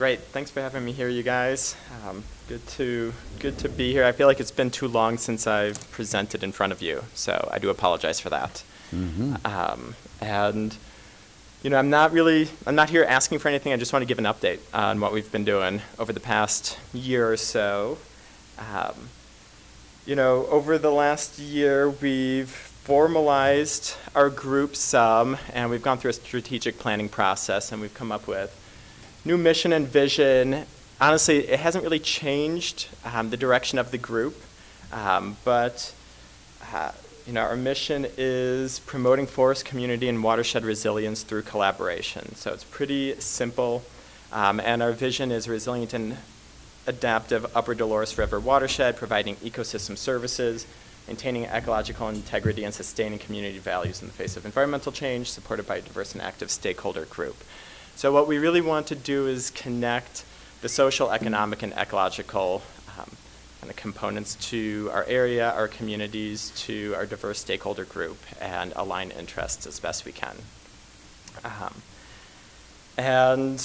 Great. Thanks for having me here, you guys. Good to be here. I feel like it's been too long since I've presented in front of you, so I do apologize for that. And I'm not here asking for anything. I just want to give an update on what we've been doing over the past year or so. Over the last year, we've formalized our group some, and we've gone through a strategic planning process, and we've come up with new mission and vision. Honestly, it hasn't really changed the direction of the group, but our mission is promoting forest community and watershed resilience through collaboration. So it's pretty simple, and our vision is resilient and adaptive Upper Dolores River watershed, providing ecosystem services, maintaining ecological integrity, and sustaining community values in the face of environmental change, supported by a diverse and active stakeholder group. So what we really want to do is connect the social, economic, and ecological kind of components to our area, our communities, to our diverse stakeholder group, and align interests as best we can. And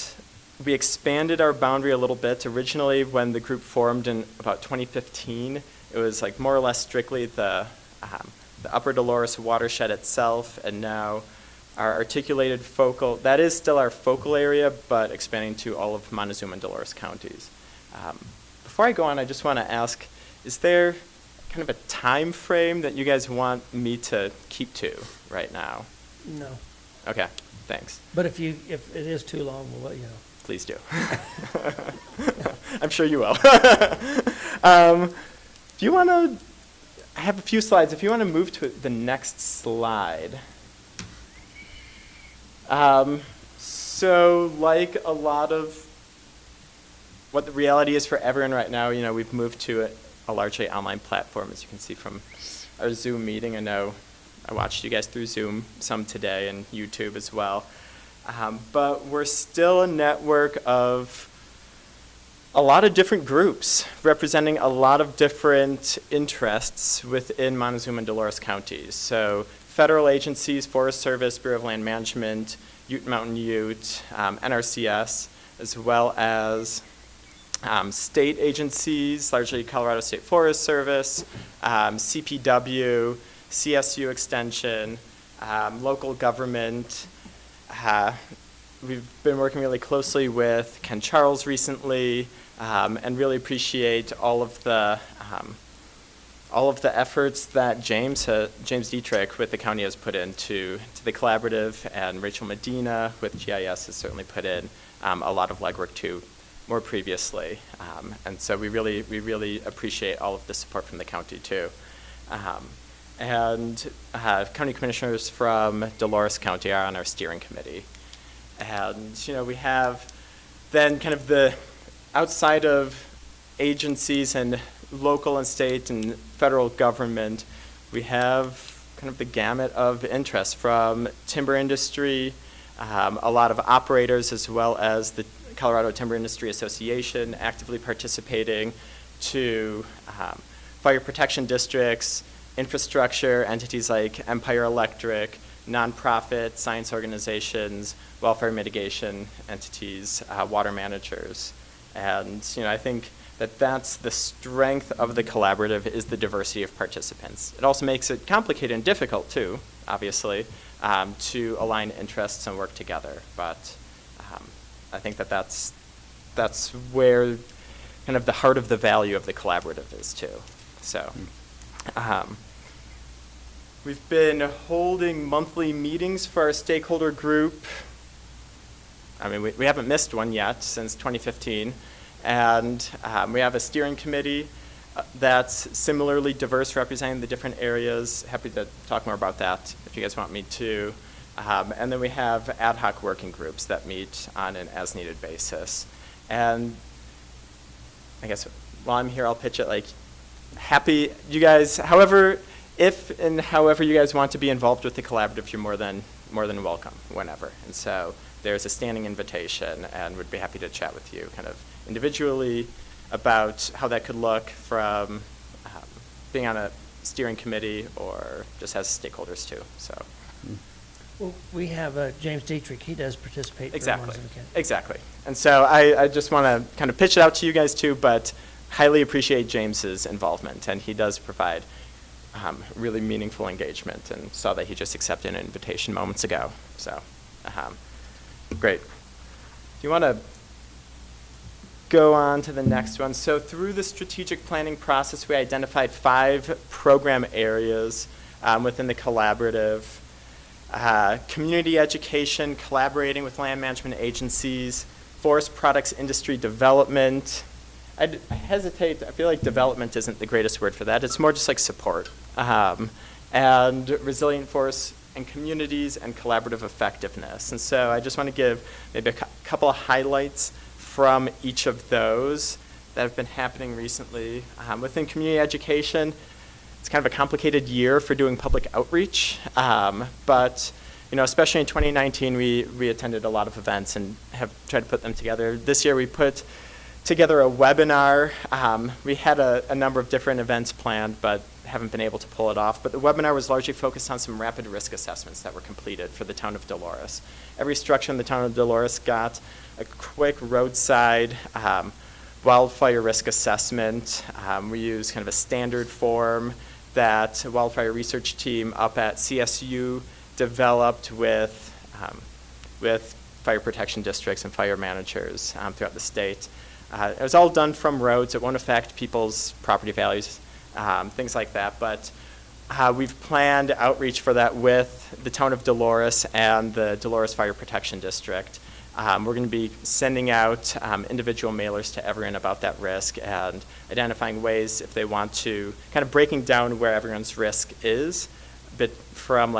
we expanded our boundary a little bit. Originally, when the group formed in about 2015, it was like more or less strictly the Upper Dolores watershed itself, and now our articulated focal, that is still our focal area, but expanding to all of Montezuma and Dolores counties. Before I go on, I just want to ask, is there kind of a time frame that you guys want me to keep to right now? No. Okay, thanks. But if it is too long, we'll let you know. Please do. I'm sure you will. If you want to, I have a few slides. If you want to move to the next slide. So like a lot of what the reality is for everyone right now, we've moved to a largely online platform, as you can see from our Zoom meeting. I know I watched you guys through Zoom some today and YouTube as well. But we're still a network of a lot of different groups representing a lot of different interests within Montezuma and Dolores counties. So federal agencies, Forest Service, Bureau of Land Management, Ute Mountain Ute, NRCS, as well as state agencies, largely Colorado State Forest Service, CPW, CSU Extension, local government. We've been working really closely with Ken Charles recently, and really appreciate all of the efforts that James Dietrich with the county has put into the collaborative, and Rachel Medina with GIS has certainly put in a lot of legwork too more previously. And so we really appreciate all of the support from the county too. And county commissioners from Dolores County are on our steering committee. And we have then kind of the outside of agencies and local and state and federal government, we have kind of the gamut of interests from timber industry, a lot of operators, as well as the Colorado Timber Industry Association actively participating, to fire protection districts, infrastructure entities like Empire Electric, nonprofit science organizations, welfare mitigation entities, water managers. And I think that's the strength of the collaborative, is the diversity of participants. It also makes it complicated and difficult too, obviously, to align interests and work together. But I think that's where kind of the heart of the value of the collaborative is too. So we've been holding monthly meetings for our stakeholder group. I mean, we haven't missed one yet since 2015. And we have a steering committee that's similarly diverse, representing the different areas. Happy to talk more about that if you guys want me to. And then we have ad hoc working groups that meet on an as-needed basis. And I guess while I'm here, I'll pitch it like, happy, you guys, however you guys want to be involved with the collaborative, you're more than welcome whenever. And so there's a standing invitation, and would be happy to chat with you kind of individually about how that could look, from being on a steering committee or just as stakeholders too. So Well, we have James Dietrich, he does participate. Exactly. For Montezuma County. Exactly. And so I just want to kind of pitch it out to you guys too, but highly appreciate James's involvement, and he does provide really meaningful engagement, and saw that he just accepted an invitation moments ago. So, great. Do you want to go on to the next one? So through the strategic planning process, we identified 5 program areas within the collaborative. Community education, collaborating with land management agencies, forest products industry development. I hesitate, I feel like development isn't the greatest word for that. It's more just like support. And resilient forests and communities and collaborative effectiveness. And so I just want to give maybe a couple of highlights from each of those that have been happening recently. Within community education, it's kind of a complicated year for doing public outreach, but especially in 2019, we attended a lot of events and have tried to put them together. This year we put together a webinar. We had a number of different events planned, but haven't been able to pull it off. But the webinar was largely focused on some rapid risk assessments that were completed for the town of Dolores. Every structure in the town of Dolores got a quick roadside wildfire risk assessment. We use kind of a standard form that a wildfire research team up at CSU developed with fire protection districts and fire managers throughout the state. It was all done from roads. It won't affect people's property values, things like that. But we've planned outreach for that with the town of Dolores and the Dolores Fire Protection District. We're going to be sending out individual mailers to everyone about that risk and identifying ways if they want to, kind of breaking down where everyone's risk is, but from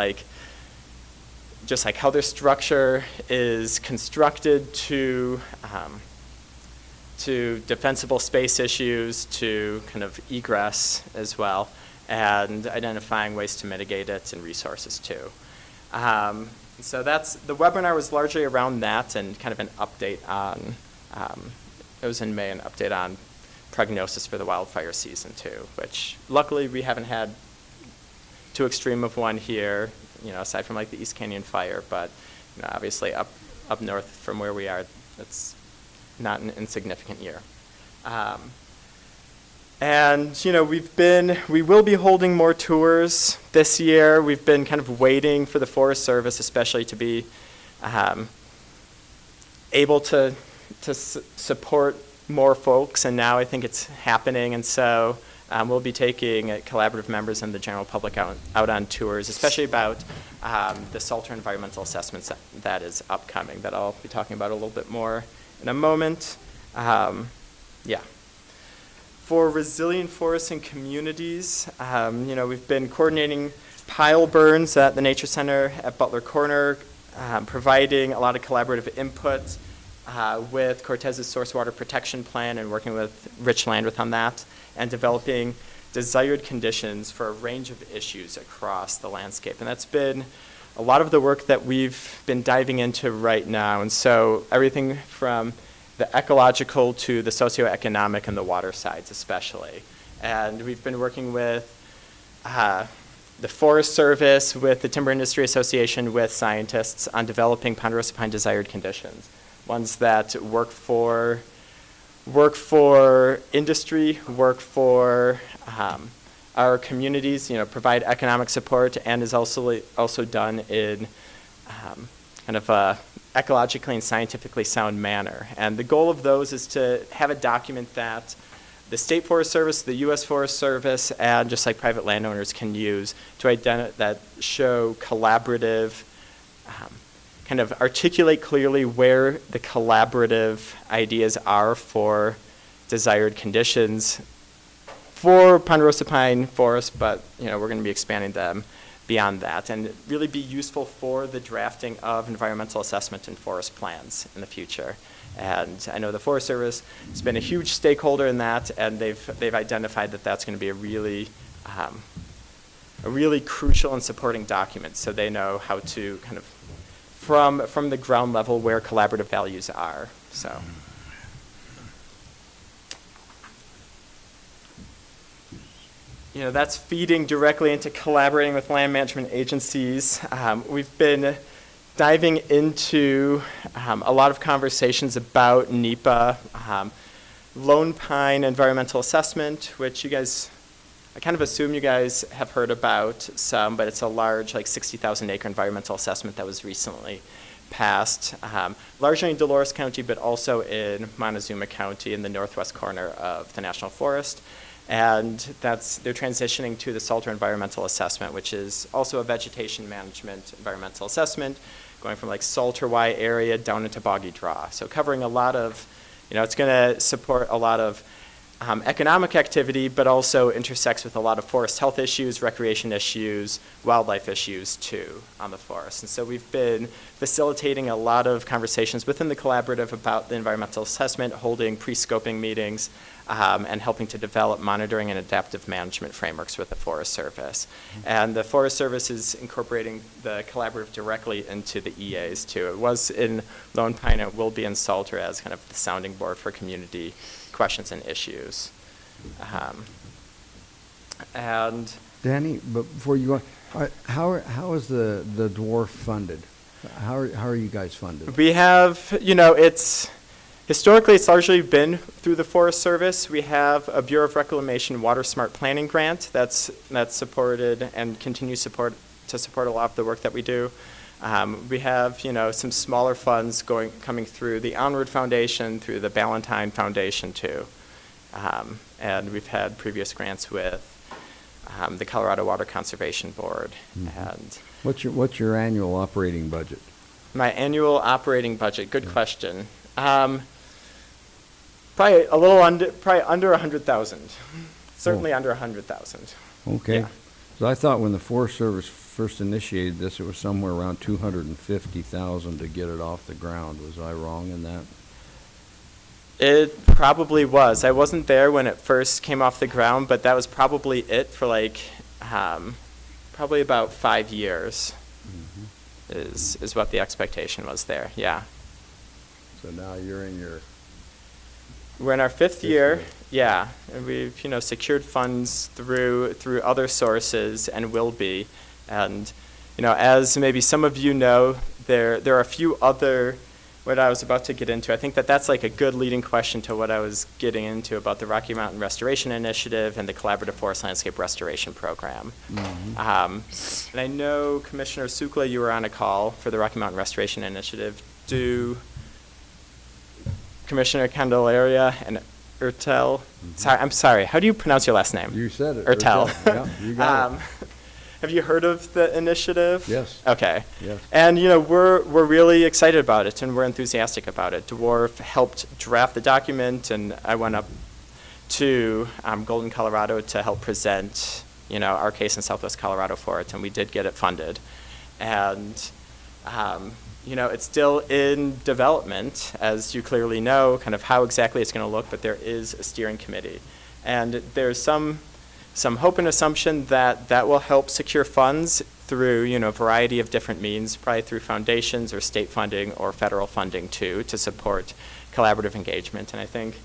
just like how their structure is constructed to defensible space issues to kind of egress as well, and identifying ways to mitigate it and resources too. So the webinar was largely around that and kind of an update on, it was in May, an update on prognosis for the wildfire season too, which luckily we haven't had too extreme of one here, aside from like the East Canyon fire, but obviously up north from where we are, it's not an insignificant year. And we will be holding more tours this year. We've been kind of waiting for the Forest Service, especially, to be able to support more folks, and now I think it's happening. And so we'll be taking collaborative members and the general public out on tours, especially about the Salter environmental assessments that is upcoming, that I'll be talking about a little bit more in a moment. Yeah. For resilient forests and communities, we've been coordinating pile burns at the Nature Center at Butler Corner, providing a lot of collaborative input with Cortez's source water protection plan and working with Rich Landreth on that, and developing desired conditions for a range of issues across the landscape. And that's been a lot of the work that we've been diving into right now. And so everything from the ecological to the socioeconomic and the water sides especially. And we've been working with the Forest Service, with the Timber Industry Association, with scientists on developing ponderosa pine desired conditions, ones that work for industry, work for our communities, provide economic support, and is also done in kind of a ecologically and scientifically sound manner. And the goal of those is to have a document that the State Forest Service, the U.S. Forest Service, and just like private landowners can use to that show collaborative, kind of articulate clearly where the collaborative ideas are for desired conditions for ponderosa pine forest, but we're going to be expanding them beyond that, and really be useful for the drafting of environmental assessment and forest plans in the future. And I know the Forest Service has been a huge stakeholder in that, and they've identified that that's going to be a really crucial and supporting document, so they know how to kind of from the ground level where collaborative values are. So. That's feeding directly into collaborating with land management agencies. We've been diving into a lot of conversations about NEPA, Lone Pine Environmental Assessment, which you guys, I kind of assume you guys have heard about some, but it's a large, like 60,000 acre environmental assessment that was recently passed, largely in Dolores County, but also in Montezuma County in the northwest corner of the National Forest. And they're transitioning to the Salter Environmental Assessment, which is also a vegetation management environmental assessment, going from like Salter Y area down into Boggy Draw. So covering a lot of, it's going to support a lot of economic activity, but also intersects with a lot of forest health issues, recreation issues, wildlife issues too on the forest. And so we've been facilitating a lot of conversations within the collaborative about the environmental assessment, holding pre-scoping meetings, and helping to develop monitoring and adaptive management frameworks with the Forest Service. And the Forest Service is incorporating the collaborative directly into the EAs too. It was in Lone Pine, it will be in Salter as kind of the sounding board for community questions and issues. And Danny, but before you go, how is the dwarf funded? How are you guys funded? we have, historically it's largely been through the Forest Service. We have a Bureau of Reclamation Water Smart Planning grant that's supported and continues to support a lot of the work that we do. We have, some smaller funds coming through the Onward Foundation, through the Ballantine Foundation too. And we've had previous grants with the Colorado Water Conservation Board. Mm-hmm. And What's your annual operating budget? my annual operating budget, good question. Probably under 100,000. Certainly under 100,000. Okay. Yeah. So I thought when the Forest Service first initiated this, it was somewhere around 250,000 to get it off the ground. Was I wrong in that? It probably was. I wasn't there when it first came off the ground, but that was probably it for probably about 5 years. Mm-hmm. Is what the expectation was there. Yeah. So now you're in your We're in our fifth year. Yeah, and we've secured funds through other sources and will be, and as maybe some of you know, there are a few other. What I was about to get into, I think that's like a good leading question to what I was getting into about the Rocky Mountain Restoration Initiative and the Collaborative Forest Landscape Restoration Program. Mm-hmm. And I know Commissioner Sukla, you were on a call for the Rocky Mountain Restoration Initiative. Do Commissioner Candelaria and Ertel, I'm sorry, how do you pronounce your last name? You said it. Ertel. Yeah, you got it. Have you heard of the initiative? Yes. Okay. Yes. And we're really excited about it, and we're enthusiastic about it. Dwarf helped draft the document, and I went up to Golden, Colorado to help present our case in Southwest Colorado for it, and we did get it funded. And it's still in development, as you clearly know, kind of how exactly it's going to look, but there is a steering committee. And there's some hope and assumption that will help secure funds through, a variety of different means, probably through foundations or state funding or federal funding too, to support collaborative engagement. And I think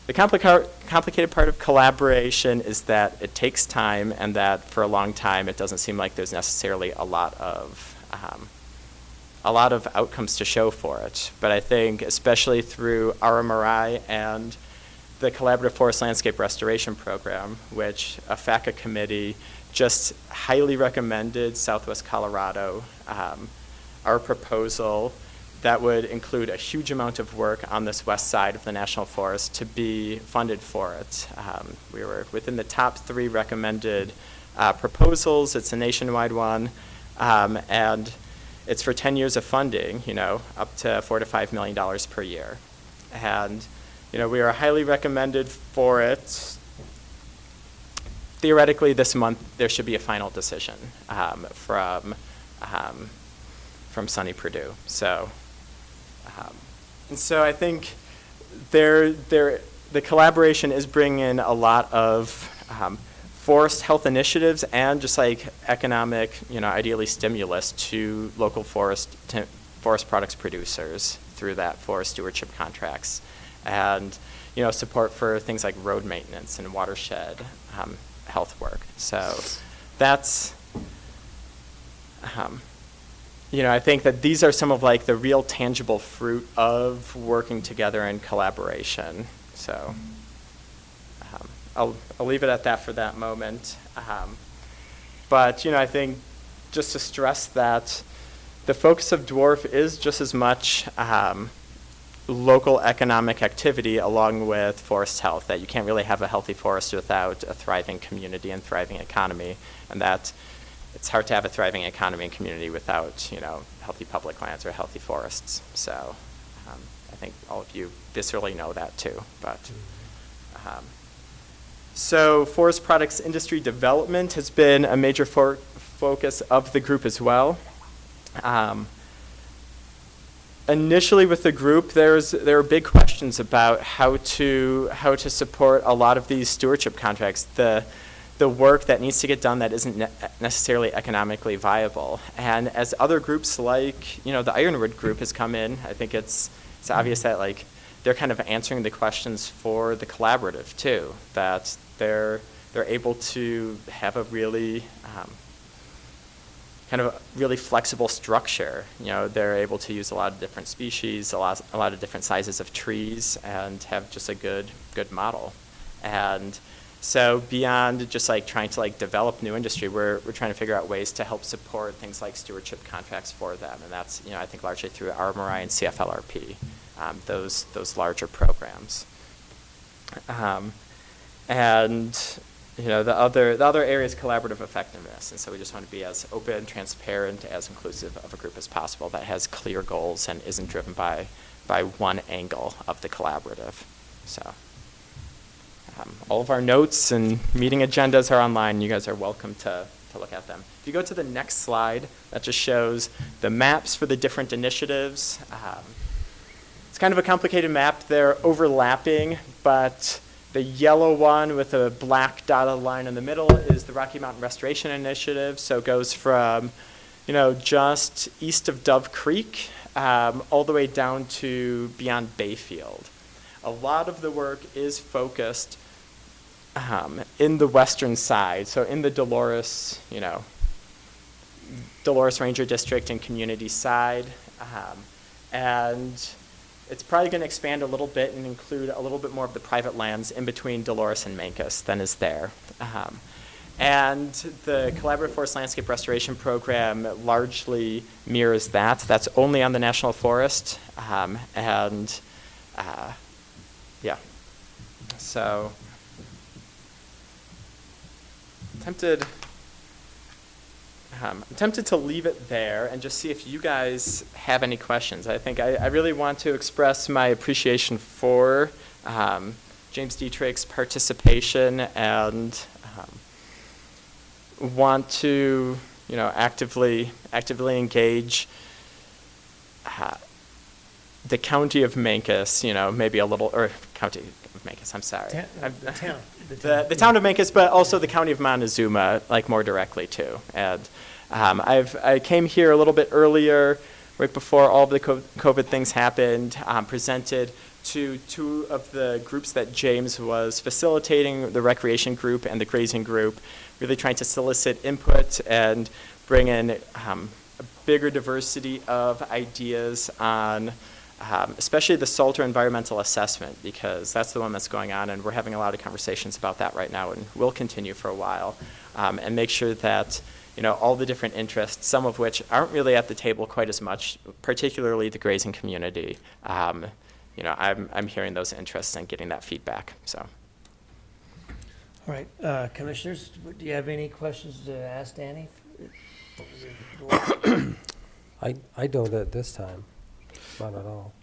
the complicated part of collaboration is that it takes time, and that for a long time it doesn't seem like there's necessarily a lot of outcomes to show for it. But I think especially through RMRI and the Collaborative Forest Landscape Restoration Program, which a FACA committee just highly recommended Southwest Colorado, our proposal that would include a huge amount of work on this west side of the National Forest to be funded for it. We were within the top 3 recommended proposals. It's a nationwide one, and it's for 10 years of funding, up to $4 to $5 million per year. And we are highly recommended for it. Theoretically, this month there should be a final decision from Sunny Purdue. So, and so I think the collaboration is bringing in a lot of forest health initiatives and just like economic, ideally stimulus to local forest products producers through that forest stewardship contracts. And support for things like road maintenance and watershed health work. So that's I think that these are some of like the real tangible fruit of working together in collaboration. So I'll leave it at that for that moment. But I think just to stress that the focus of Dwarf is just as much local economic activity along with forest health, that you can't really have a healthy forest without a thriving community and thriving economy, and that it's hard to have a thriving economy and community without, healthy public lands or healthy forests. So I think all of you viscerally know that too. But so forest products industry development has been a major focus of the group as well. Initially with the group, there were big questions about how to support a lot of these stewardship contracts, the work that needs to get done that isn't necessarily economically viable. And as other groups like, the Ironwood group has come in, I think it's obvious that like they're kind of answering the questions for the collaborative too, that they're able to have a really kind of a really flexible structure. They're able to use a lot of different species, a lot of different sizes of trees, and have just a good model. And so beyond just like trying to like develop new industry, we're trying to figure out ways to help support things like stewardship contracts for them, and that's I think largely through RMRI and CFLRP, those larger programs. And the other area is collaborative effectiveness, and so we just want to be as open, transparent, as inclusive of a group as possible that has clear goals and isn't driven by one angle of the collaborative. So all of our notes and meeting agendas are online. You guys are welcome to look at them. If you go to the next slide, that just shows the maps for the different initiatives. It's kind of a complicated map. They're overlapping, but the yellow one with a black dotted line in the middle is the Rocky Mountain Restoration Initiative. So it goes from, just east of Dove Creek all the way down to beyond Bayfield. A lot of the work is focused in the western side, so in the Dolores Ranger District and community side. And it's probably going to expand a little bit and include a little bit more of the private lands in between Dolores and Mancos than is there. And the Collaborative Forest Landscape Restoration Program largely mirrors that. That's only on the National Forest. So I'm tempted to leave it there and just see if you guys have any questions. I think I really want to express my appreciation for James Dietrich's participation and want to, actively engage the county of Mancos, maybe a little, or county of Mancos, I'm sorry. The town of Mancos, but also the county of Montezuma, like more directly too. And I came here a little bit earlier, right before all of the COVID things happened, presented to two of the groups that James was facilitating, the recreation group and the grazing group, really trying to solicit input and bring in a bigger diversity of ideas on especially the SALTER environmental assessment, because that's the one that's going on, and we're having a lot of conversations about that right now and will continue for a while, and make sure that all the different interests, some of which aren't really at the table quite as much, particularly the grazing community, I'm hearing those interests and getting that feedback. So. All right, commissioners, do you have any questions to ask Danny? I don't at this time, not at all.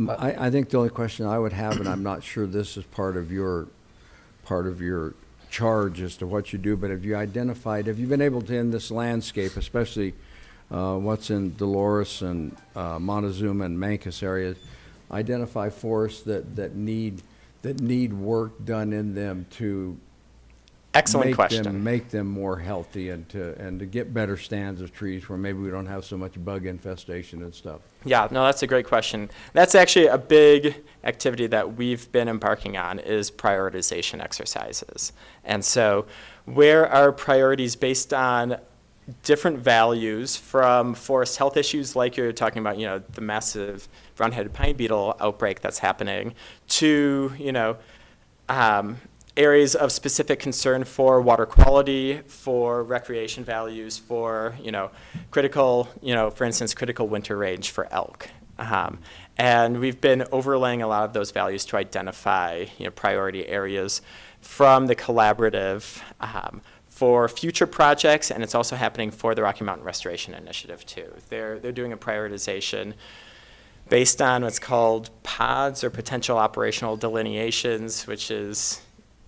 I think the only question I would have, and I'm not sure this is part of your charge as to what you do, but have you been able to, in this landscape, especially what's in Dolores and Montezuma and Mancos areas, identify forests that need work done in them to Excellent question. Make them more healthy and to get better stands of trees where maybe we don't have so much bug infestation and stuff? Yeah, no, that's a great question. That's actually a big activity that we've been embarking on, is prioritization exercises. And so where are priorities based on different values from forest health issues like you're talking about, the massive brown-headed pine beetle outbreak that's happening, to, areas of specific concern for water quality, for recreation values, for, critical, for instance, critical winter range for elk. And we've been overlaying a lot of those values to identify, priority areas from the collaborative for future projects, and it's also happening for the Rocky Mountain Restoration Initiative too. They're doing a prioritization based on what's called pods, or potential operational delineations, which is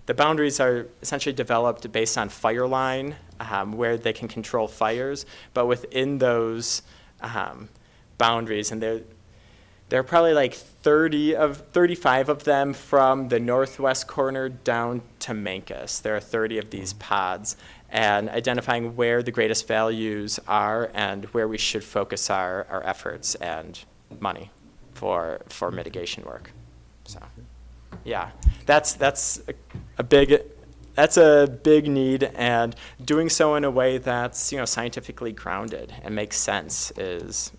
the boundaries are essentially developed based on fire line, where they can control fires, but within those boundaries, and there are probably like 35 of them from the northwest corner down to Mancus. There are 30 of these pods, and identifying where the greatest values are and where we should focus our efforts and money for mitigation work. So, yeah, that's a big need, and doing so in a way that's scientifically grounded and makes sense is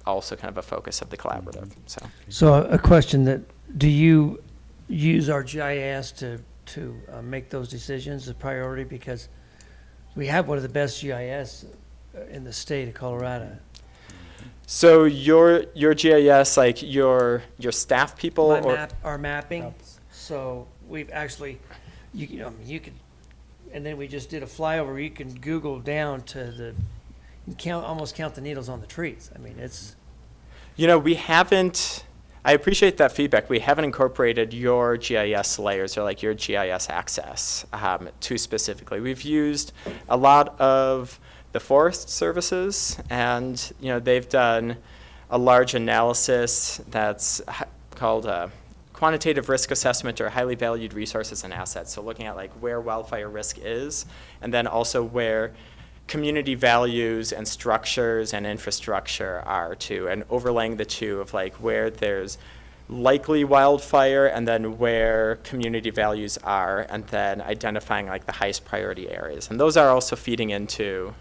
also kind of a focus of the collaborative. So a question that, do you use our GIS to make those decisions a priority? Because we have one of the best GIS in the state of Colorado. So your GIS, like your staff people, Our mapping. So we've actually, you could, and then we just did a flyover. You can Google down to almost count the needles on the trees. I mean, it's. We haven't, I appreciate that feedback. We haven't incorporated your GIS layers, or like your GIS access too specifically. We've used a lot of the Forest Services, and they've done a large analysis that's called a quantitative risk assessment, or highly valued resources and assets. So looking at like where wildfire risk is, and then also where community values and structures and infrastructure are too, and overlaying the two of like where there's likely wildfire and then where community values are, and then identifying like the highest priority areas. And those are also feeding into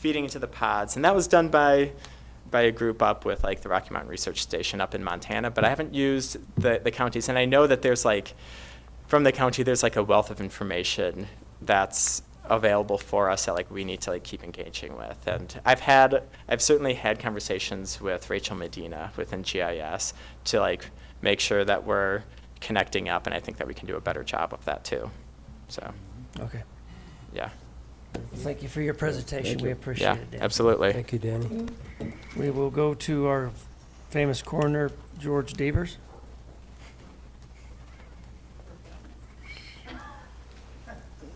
the pods. And that was done by a group up with like the Rocky Mountain Research Station up in Montana, but I haven't used the counties. And I know that there's like, from the county, there's like a wealth of information that's available for us that like we need to like keep engaging with. And I've certainly had conversations with Rachel Medina within GIS to like make sure that we're connecting up, and I think that we can do a better job of that too. So, Okay. yeah. Thank you for your presentation. We appreciate Yeah, it, Dan. absolutely. Thank you, Danny. We will go to our famous coroner, George Devers.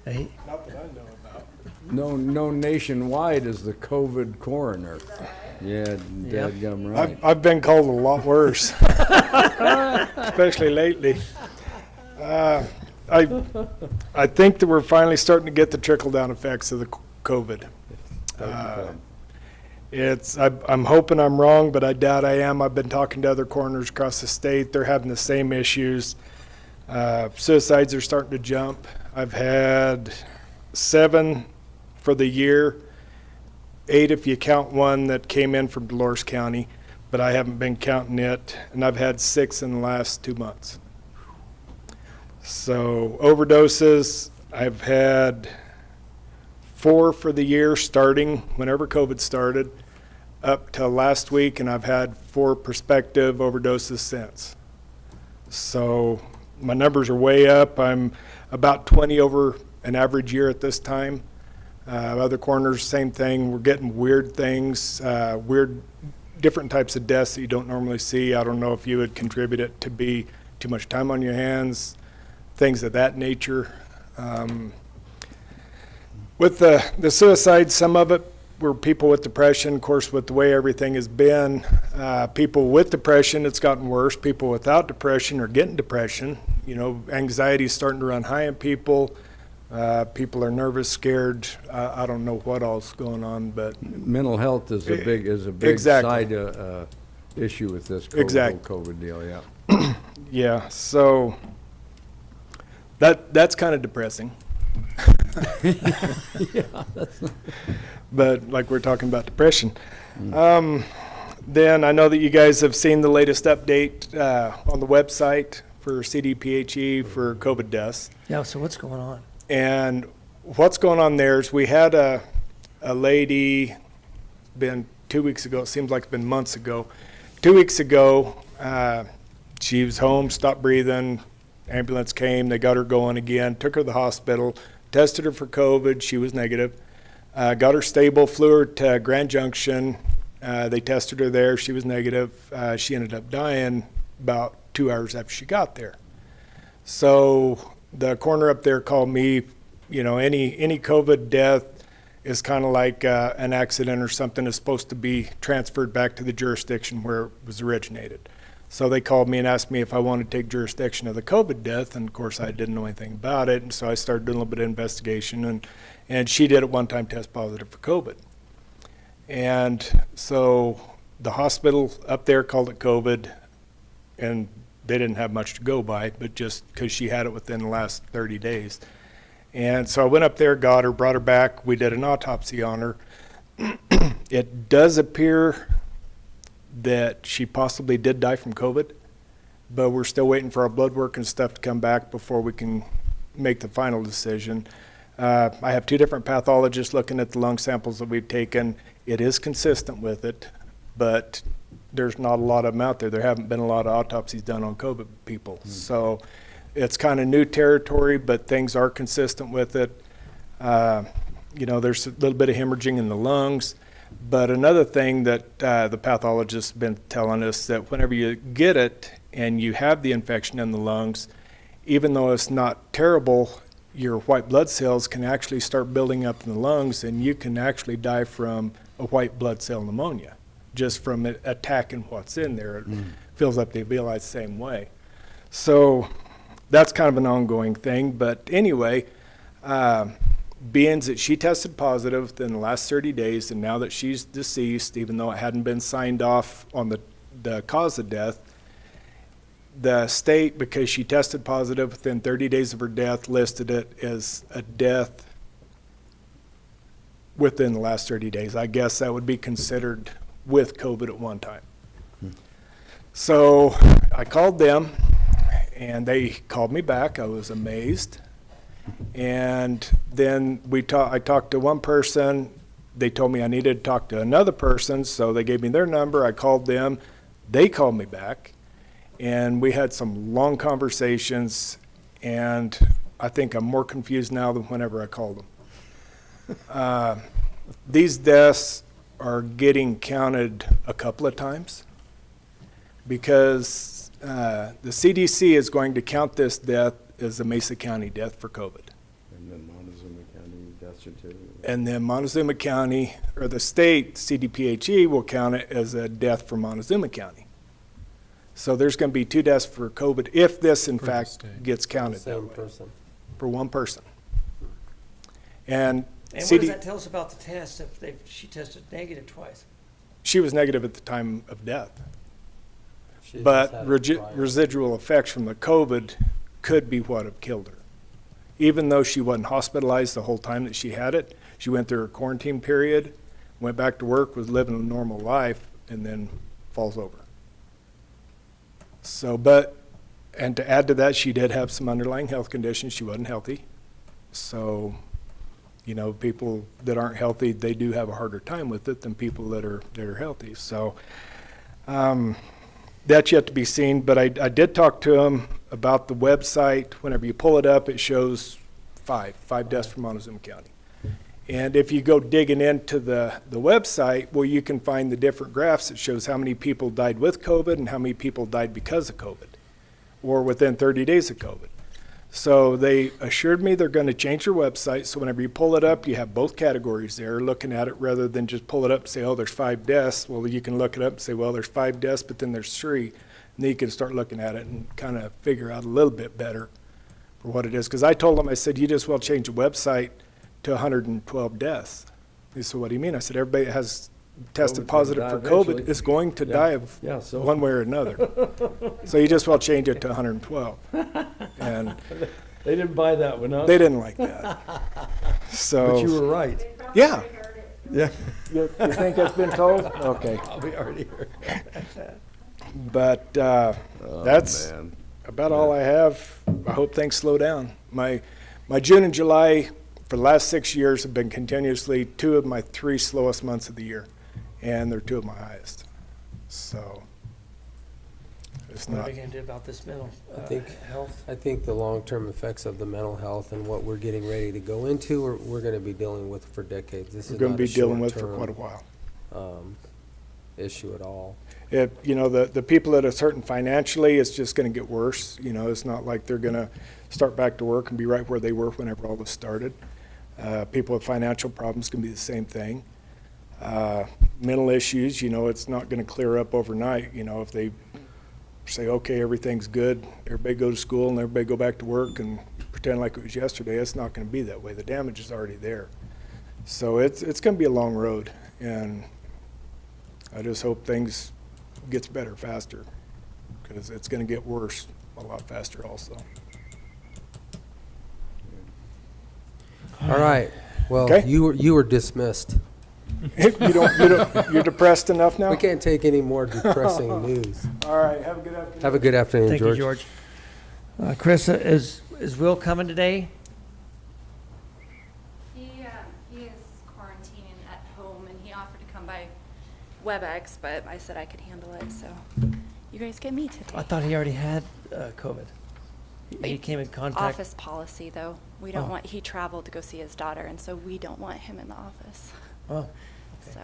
Hey. Not that I know about. Known nationwide as the COVID coroner. Yeah, dadgum right. I've been called a lot worse, especially lately. I think that we're finally starting to get the trickle-down effects of the COVID. I'm hoping I'm wrong, but I doubt I am. I've been talking to other coroners across the state. They're having the same issues. Suicides are starting to jump. I've had 7 for the year, 8 if you count one that came in from Dolores County, but I haven't been counting it, and I've had 6 in the last 2 months. So overdoses, I've had 4 for the year starting whenever COVID started up till last week, and I've had 4 prospective overdoses since. So my numbers are way up. I'm about 20 over an average year at this time. Other coroners, same thing. We're getting weird things, different types of deaths that you don't normally see. I don't know if you would contribute it to be too much time on your hands, things of that nature. With the suicide, some of it were people with depression. Of course, with the way everything has been, people with depression, it's gotten worse. People without depression are getting depression. Anxiety is starting to run high in people. People are nervous, scared. I don't know what all's going on, but Mental health is a big Exactly. side issue with this Exactly. COVID deal, yeah. yeah. So that's kind of depressing. But like we're talking about depression. Then I know that you guys have seen the latest update on the website for CDPHE for COVID deaths. Yeah, so what's going on? And what's going on there is we had a lady, been 2 weeks ago, it seems like it's been months ago. 2 weeks ago, she was home, stopped breathing, ambulance came, they got her going again, took her to the hospital, tested her for COVID, she was negative. Got her stable, flew her to Grand Junction, they tested her there, she was negative. She ended up dying about 2 hours after she got there. So the coroner up there called me, you know, any COVID death is kind of like an accident or something is supposed to be transferred back to the jurisdiction where it was originated. So they called me and asked me if I wanted to take jurisdiction of the COVID death, and of course I didn't know anything about it, and so I started doing a little bit of investigation, and she did at one time test positive for COVID. And so the hospital up there called it COVID, and they didn't have much to go by, but just because she had it within the last 30 days. And so I went up there, got her, brought her back. We did an autopsy on her. It does appear that she possibly did die from COVID, but we're still waiting for our blood work and stuff to come back before we can make the final decision. I have two different pathologists looking at the lung samples that we've taken. It is consistent with it, but there's not a lot of them out there. There haven't been a lot of autopsies done on COVID people. So it's kind of new territory, but things are consistent with it. You know, there's a little bit of hemorrhaging in the lungs. But another thing that the pathologist's been telling us, that whenever you get it and you have the infection in the lungs, even though it's not terrible, your white blood cells can actually start building up in the lungs, and you can actually die from a white blood cell pneumonia just from it attacking what's in there. It fills up the alveoli the same way. So that's kind of an ongoing thing. But anyway, being that she tested positive in the last 30 days, and now that she's deceased, even though it hadn't been signed off on the cause of death, the state, because she tested positive within 30 days of her death, listed it as a death within the last 30 days. I guess that would be considered with COVID at one time. So I called them, and they called me back. I was amazed. And then I talked to one person. They told me I needed to talk to another person, so they gave me their number. I called them. They called me back, and we had some long conversations, and I think I'm more confused now than whenever I called them. These deaths are getting counted a couple of times because the CDC is going to count this death as a Mesa County death for COVID. And then Montezuma County death certificate. And then Montezuma County, or the state CDPHE, will count it as a death for Montezuma County. So there's going to be 2 deaths for COVID if this, in fact, gets counted that Same way, person. for one person. And And what does that tell us about the test if she tested negative twice? she was negative at the time of death. She just But had it prior. residual effects from the COVID could be what have killed her. Even though she wasn't hospitalized the whole time that she had it, she went through her quarantine period, went back to work, was living a normal life, and then falls over. So, and to add to that, she did have some underlying health conditions. She wasn't healthy. So, you know, people that aren't healthy, they do have a harder time with it than people that are healthy. So, that's yet to be seen, but I did talk to him about the website. Whenever you pull it up, it shows five deaths from Montezuma County. And if you go digging into the website, well, you can find the different graphs that shows how many people died with COVID and how many people died because of COVID, or within 30 days of COVID. So they assured me they're going to change their website, so whenever you pull it up, you have both categories there looking at it, rather than just pull it up and say, oh, there's 5 deaths. Well, you can look it up and say, well, there's 5 deaths, but then there's 3. And then you can start looking at it and kind of figure out a little bit better for what it is. Because I told them, I said, you just well change the website to 112 deaths. He said, what do you mean? I said, everybody that has tested COVID's positive gonna for die COVID eventually. is going to Yeah. die of Yeah, so- one way or another. So you just well change it to 112. And They didn't buy that one, huh? They didn't like that. So. But you were right. Yeah. Yeah. You think that's been told? Okay. We already heard. But that's Man. about all I have. I hope things slow down. My June and July for the last 6 years have been continuously 2 of my 3 slowest months of the year, and they're 2 of my highest. So it's What are not. we gonna do about this mental health? I think the long-term effects of the mental health and what we're getting ready to go into, we're going to be dealing with for decades. This We're is going not to a be dealing with for short-term, quite a while. issue at all. The people that are certain financially, it's just going to get worse. It's not like they're going to start back to work and be right where they were whenever all this started. People with financial problems can be the same thing. Mental issues, it's not going to clear up overnight. If they say, okay, everything's good, everybody go to school and everybody go back to work and pretend like it was yesterday, it's not going to be that way. The damage is already there. So it's going to be a long road, and I just hope things gets better faster, because it's going to get worse a lot faster also. All right. Well, Okay. you were dismissed. You're depressed enough now? We can't take any more depressing news. All right, have a good afternoon. Have a good afternoon, Thank George. you, George. Chris, is Will coming today? He is quarantining at home, and he offered to come by WebEx, but I said I could handle it, so you guys get me today. I thought he already had COVID. He came in contact. Office policy, though. We don't want, he traveled to go see his daughter, and so we don't want him in the office, Oh, okay. so,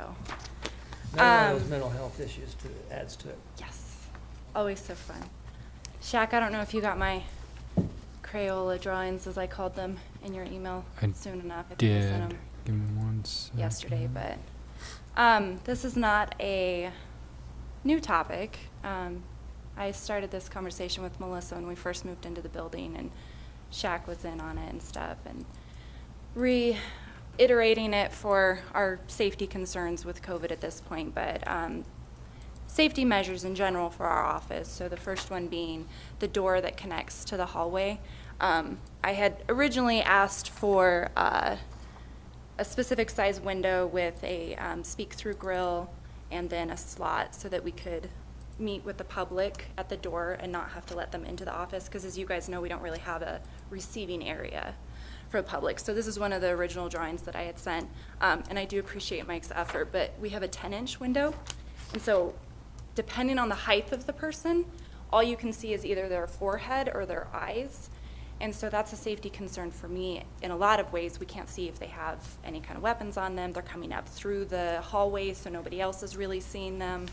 Another one of those mental health issues adds to it. yes. Always so fun. Shaq, I don't know if you got my Crayola drawings, as I called them, in your email I soon enough. I think I sent did. them Give me one second. yesterday, but this is not a new topic. I started this conversation with Melissa when we first moved into the building, and Shaq was in on it and stuff, and reiterating it for our safety concerns with COVID at this point, but safety measures in general for our office. So the first one being the door that connects to the hallway. I had originally asked for a specific size window with a speak-through grill and then a slot so that we could meet with the public at the door and not have to let them into the office, because as you guys know, we don't really have a receiving area for the public. So this is one of the original drawings that I had sent, and I do appreciate Mike's effort, but we have a 10-inch window, and so depending on the height of the person, all you can see is either their forehead or their eyes. And so that's a safety concern for me. In a lot of ways, we can't see if they have any kind of weapons on them. They're coming up through the hallway, so nobody else is really seeing them.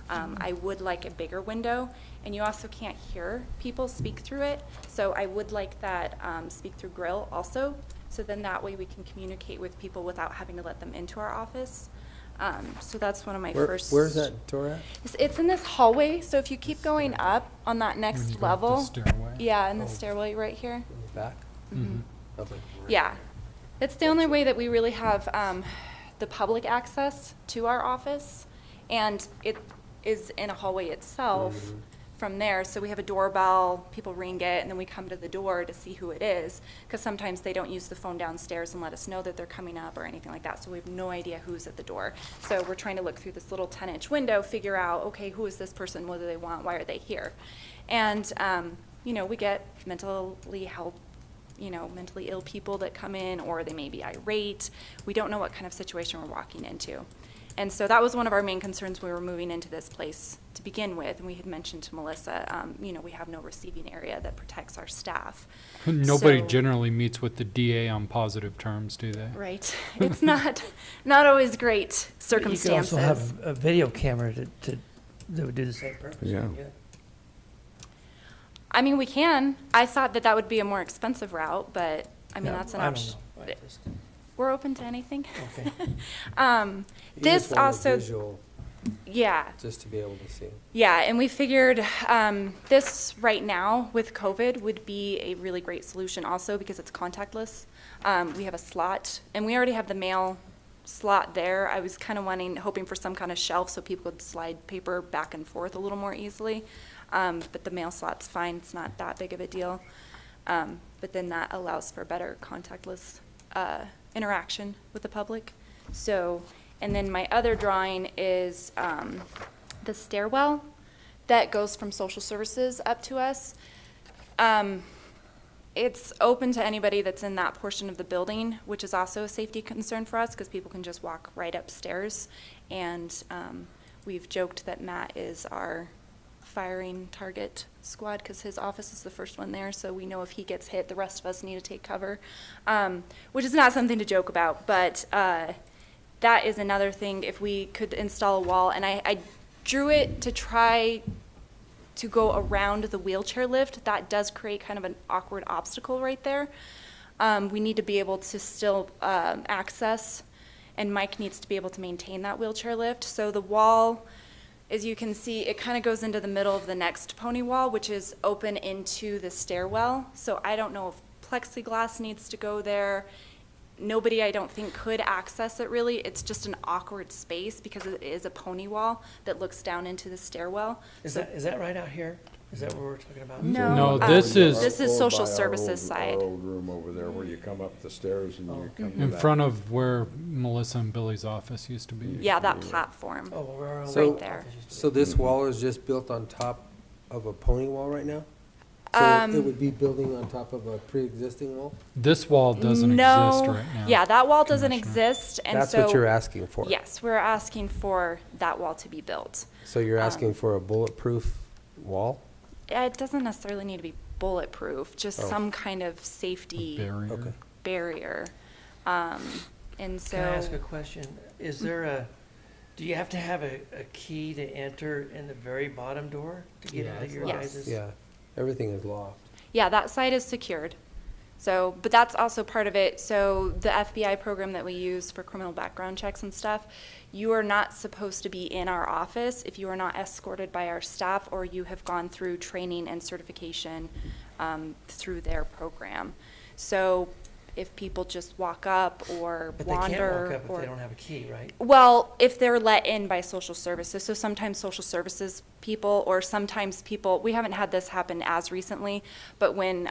I would like a bigger window, and you also can't hear people speak through it. So I would like that speak-through grill also, so then that way we can communicate with people without having to let them into our office. So that's one of my first. Where's that door at? It's in this hallway, so if you keep going up on that When next you go up the level. stairway. Yeah, in the Oh. stairway right here. In the back? Mhm. Okay. Yeah. It's the only way that we really have the public access to our office, and it is in a hallway itself Mhm. from there. So we have a doorbell, people ring it, and then we come to the door to see who it is, because sometimes they don't use the phone downstairs and let us know that they're coming up or anything like that, so we have no idea who's at the door. So we're trying to look through this little 10-inch window, figure out, okay, who is this person, what do they want, why are they here? And, we get mentally ill people that come in, or they may be irate. We don't know what kind of situation we're walking into. And so that was one of our main concerns when we were moving into this place to begin with. And we had mentioned to Melissa, we have no receiving area that protects our staff. Nobody So- generally meets with the DA on positive terms, do they? Right. It's not always great But circumstances. you could also have a video camera that would do the same purpose. Yeah. I mean, we can. I thought that would be a more expensive route, but Yeah, that's an I don't option. know. I just- We're open to anything. Okay. You This just want a also, visual, yeah. just to be able to see. Yeah, and we figured this right now with COVID would be a really great solution also because it's contactless. We have a slot, and we already have the mail slot there. I was kind of hoping for some kind of shelf so people could slide paper back and forth a little more easily. But the mail slot's fine, it's not that big of a deal. But then that allows for better contactless interaction with the public. So, and then my other drawing is the stairwell that goes from social services up to us. It's open to anybody that's in that portion of the building, which is also a safety concern for us because people can just walk right upstairs. And we've joked that Matt is our firing target squad because his office is the first one there. So we know if he gets hit, the rest of us need to take cover, which is not something to joke about. But that is another thing. If we could install a wall, and I drew it to try to go around the wheelchair lift, that does create kind of an awkward obstacle right there. We need to be able to still access, and Mike needs to be able to maintain that wheelchair lift. So the wall, as you can see, it kind of goes into the middle of the next pony wall, which is open into the stairwell. So I don't know if plexiglass needs to go there. Nobody, I don't think, could access it really. It's just an awkward space because it is a pony wall that looks down into the stairwell. Is So- that right out here? Is that what we're talking about? No. No, this is This is social services side. Our old room over there where you come up the stairs and you come to in that. front of where Melissa and Billy's office used to be. Yeah, that platform. Oh, well, we're on So- Right there. So this wall is just built on top of a pony wall right now? So it would be building on top of a pre-existing wall? This wall doesn't No. exist right now. Yeah, that wall doesn't Commissioner. exist, and That's so. what you're asking for? Yes, we're asking for that wall to be built. So you're asking for a bulletproof wall? It doesn't necessarily need to be bulletproof, just Oh. some kind of safety Barrier. Okay. barrier. And so. Can I ask a question? Is there do you have to have a key to enter in the very bottom door to get into your Yes. guys'? Yeah, everything is locked. Yeah, that side is secured. So, but that's also part of it. So the FBI program that we use for criminal background checks and stuff, you are not supposed to be in our office if you are not escorted by our staff or you have gone through training and certification through their program. So if people just walk up or But they wander can't walk up if or. they don't have a key, right? Well, if they're let in by social services, so sometimes social services people, or sometimes people, we haven't had this happen as recently, but when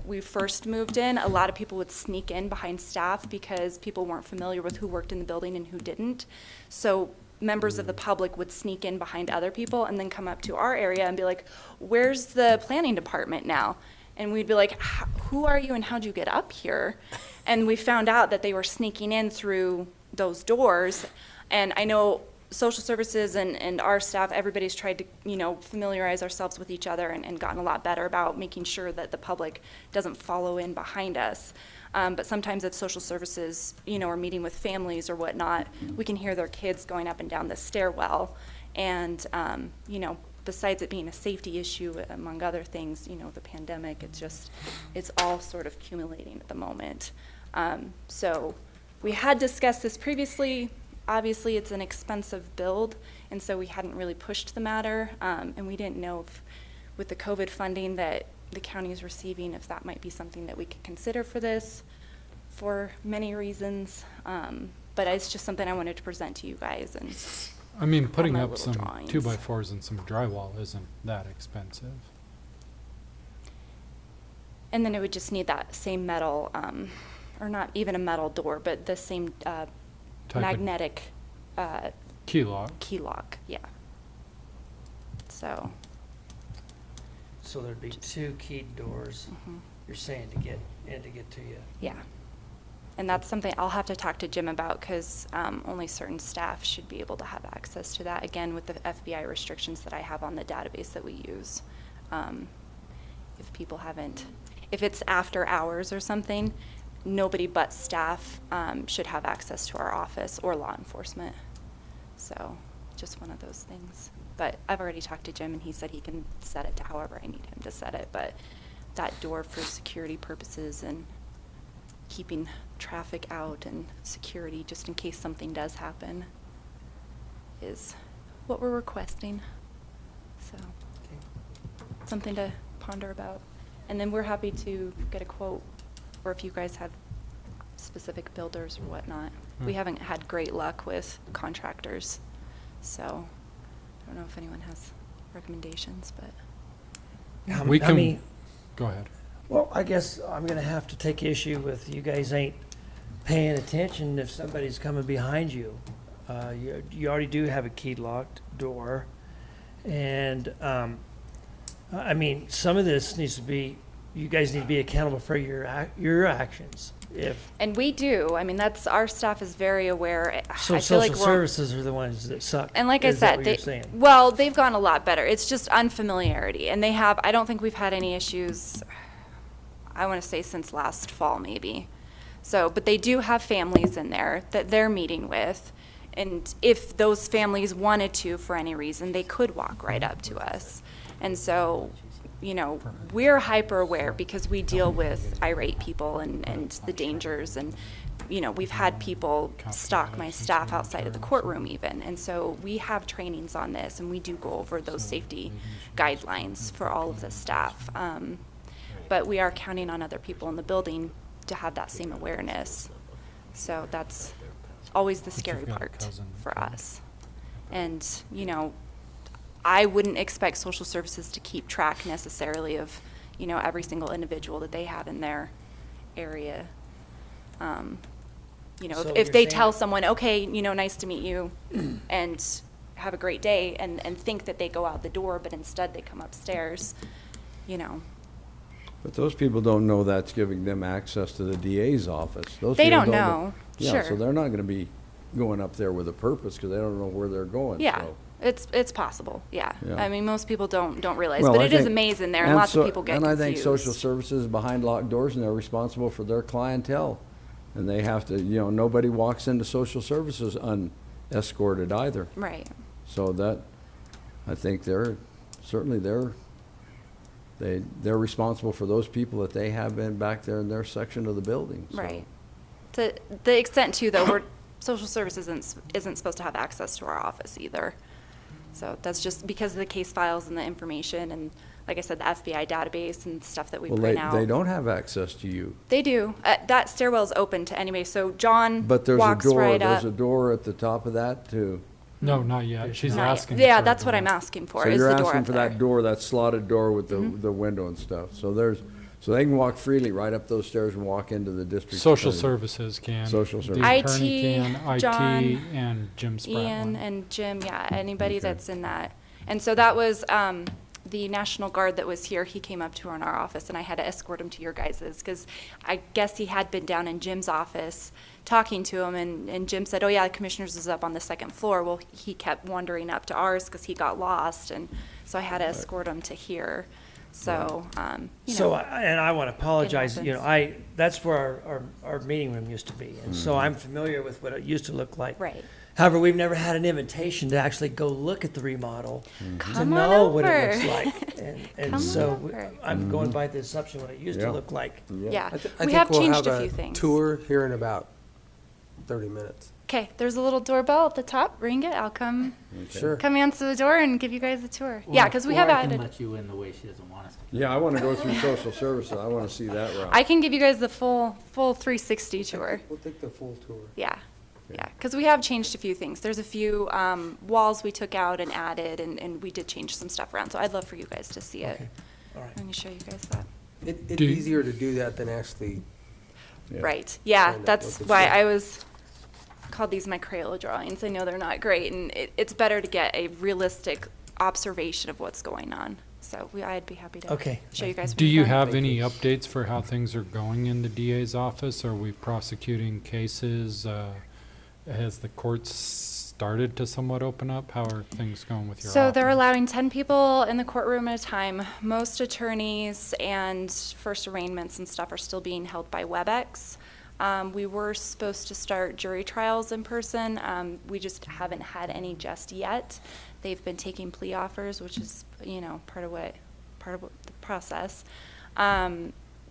we first moved in, a lot of people would sneak in behind staff because people weren't familiar with who worked in the building and who didn't. So members of the public would sneak in behind other people and then come up to our area and be like, where's the planning department now? And we'd be like, who are you and how'd you get up here? And we found out that they were sneaking in through those doors. And I know social services and our staff, everybody's tried to, familiarize ourselves with each other and gotten a lot better about making sure that the public doesn't follow in behind us. But sometimes if social services, are meeting with families or whatnot, we can hear their kids going up and down the stairwell. And, besides it being a safety issue, among other things, the pandemic, it's all sort of accumulating at the moment. So we had discussed this previously. Obviously, it's an expensive build, and so we hadn't really pushed the matter. And we didn't know if, with the COVID funding that the county is receiving, if that might be something that we could consider for this, for many reasons. But it's just something I wanted to present to you guys. And I mean, putting my up little some drawings. 2x4s and some drywall isn't that expensive. And then it would just need that same metal, or not even a metal door, but the same Type magnetic of key lock. key lock, yeah. So, So there'd be two keyed doors, you're saying, to get in to get to you. yeah. And that's something I'll have to talk to Jim about because only certain staff should be able to have access to that, again, with the FBI restrictions that I have on the database that we use. If people haven't, if it's after hours or something, nobody but staff should have access to our office or law enforcement. So, just one of those things. But I've already talked to Jim and he said he can set it to however I need him to set it. But that door for security purposes and keeping traffic out and security just in case something does happen is what we're requesting. So, something to ponder about. And then we're happy to get a quote, or if you guys have specific builders or whatnot. We haven't had great luck with contractors, so I don't know if anyone has recommendations, but How We how can- many, Go ahead. Well, I guess I'm gonna have to take issue with you guys ain't paying attention if somebody's coming behind you. You already do have a key locked door. And, I mean, some of this needs to be, you guys need to be accountable for your actions. If, And we do. I mean, our staff is very aware. so I feel like social services are the ones that suck. And like I Is that said, what you're saying? well, they've gotten a lot better. It's just unfamiliarity. And I don't think we've had any issues, I want to say since last fall maybe. So, but they do have families in there that they're meeting with. And if those families wanted to, for any reason, they could walk right up to us. And so, we're hyper aware because we deal with irate people and the dangers. And, we've had people stalk my staff outside of the courtroom even. And so we have trainings on this, and we do go over those safety guidelines for all of the staff. But we are counting on other people in the building to have that same awareness. So that's always the scary you've got a part cousin, for too. us. And, I wouldn't expect social services to keep track necessarily of, every single individual that they have in their area. So If you're they saying- tell someone, okay, nice to meet you, and have a great day, and think that they go out the door, but instead they come upstairs, But those people don't know that's giving them access to the DA's office. Those They people don't know, Yeah, so sure. they're not gonna be going up there with a purpose, because they don't know where they're going, Yeah, so. it's possible, yeah. Yeah. I mean, most people don't realize, Well, but I it is think- amazing there, and lots of so- people get And confused. I think social services is behind locked doors, and they're responsible for their clientele. And they have to, nobody walks into social services unescorted either. Right, So that, I think they're responsible for those people that they have been back there in their section of the building, so. right. To the extent too, though, social services isn't supposed to have access to our office either. So that's just because of the case files and the information, and like I said, the FBI database and stuff that we Well, print out. they don't have access to you. They do. That stairwell is open to anybody, so John But there's a walks door, right up. there's a door at the top of that too. No, not yet. She's Not yet. asking. Yeah, for a that's what door. I'm asking for, So is you're the door asking up for there. that door, that slotted door with the window and stuff. So they can walk freely right up those stairs and walk into the district. Social attorney. services can. Social The services. attorney can, IT, John, and Jim Ian Spratling. and Jim, yeah, anybody Okay. that's in that. And so that was the National Guard that was here. He came up to her in our office, and I had to escort him to your guys's, because I guess he had been down in Jim's office talking to him, and Jim said, oh yeah, the commissioner's is up on the second floor. Well, he kept wandering up to ours because he got lost, and so I had to escort him to here. So, So, and I want to apologize, happens. that's where our meeting room used to be. And so I'm familiar with what it used to look like. right. However, we've never had an invitation to actually go look at the remodel to Come on know what it looks over. like. And Come so on over. I'm going by the assumption what it used to Yeah. look like. Yeah, I we think have we'll changed have a few things. Tour here in about 30 minutes. Okay, there's a little doorbell at the top. Ring it. I'll come Sure. answer the door and give you guys a tour. Yeah, because we have I can added. let you in the way she doesn't want us to. Yeah, I want to go through social services. I want to see that route. I can give you guys the full 360 tour. We'll take the full tour. Yeah, yeah, because we have changed a few things. There's a few walls we took out and added, and we did change some stuff around. So I'd love for you guys to see it. Okay, all right. Let me show you guys that. It's Do you- easier to do that than actually, Yeah. Right. Yeah, Find out that's what it's why like. I called these my Crayola drawings. I know they're not great, and it's better to get a realistic observation of what's going on. So I'd be happy to Okay. show you guys. when Do we're you done. have Thank any you. updates for how things are going in the DA's office? Are we prosecuting cases? Has the courts started to somewhat open up? How are things going with your So office? they're allowing 10 people in the courtroom at a time. Most attorneys and first arraignments and stuff are still being held by WebEx. We were supposed to start jury trials in person. We just haven't had any just yet. They've been taking plea offers, which is, part of what the process.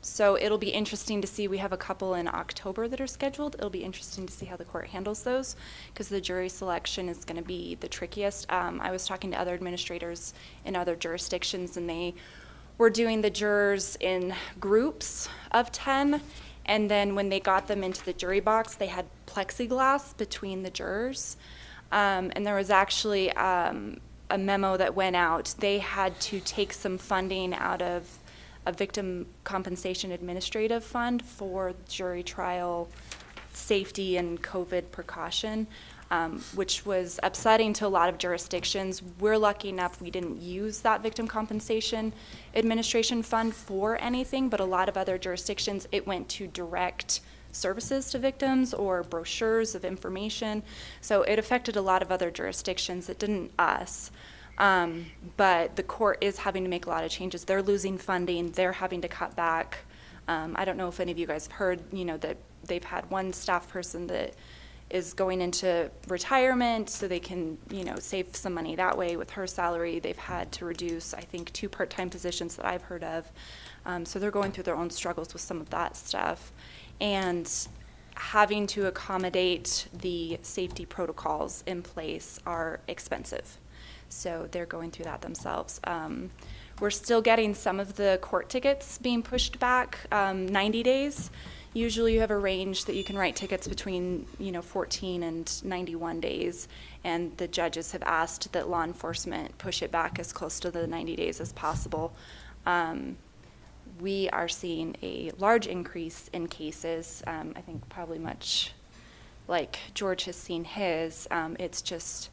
So it'll be interesting to see. We have a couple in October that are scheduled. It'll be interesting to see how the court handles those, because the jury selection is going to be the trickiest. I was talking to other administrators in other jurisdictions, and they were doing the jurors in groups of 10, and then when they got them into the jury box, they had plexiglass between the jurors. And there was actually a memo that went out. They had to take some funding out of a victim compensation administrative fund for jury trial safety and COVID precaution, which was upsetting to a lot of jurisdictions. We're lucky enough we didn't use that victim compensation administration fund for anything, but a lot of other jurisdictions, it went to direct services to victims or brochures of information. So it affected a lot of other jurisdictions. It didn't us. But the court is having to make a lot of changes. They're losing funding. They're having to cut back. I don't know if any of you guys have heard, that they've had one staff person that is going into retirement so they can, save some money that way with her salary. They've had to reduce, I think, 2 part-time positions that I've heard of. So they're going through their own struggles with some of that stuff. And having to accommodate the safety protocols in place are expensive. So they're going through that themselves. We're still getting some of the court tickets being pushed back 90 days. Usually you have a range that you can write tickets between 14 and 91 days, and the judges have asked that law enforcement push it back as close to the 90 days as possible. We are seeing a large increase in cases. I think probably much like George has seen his. It's just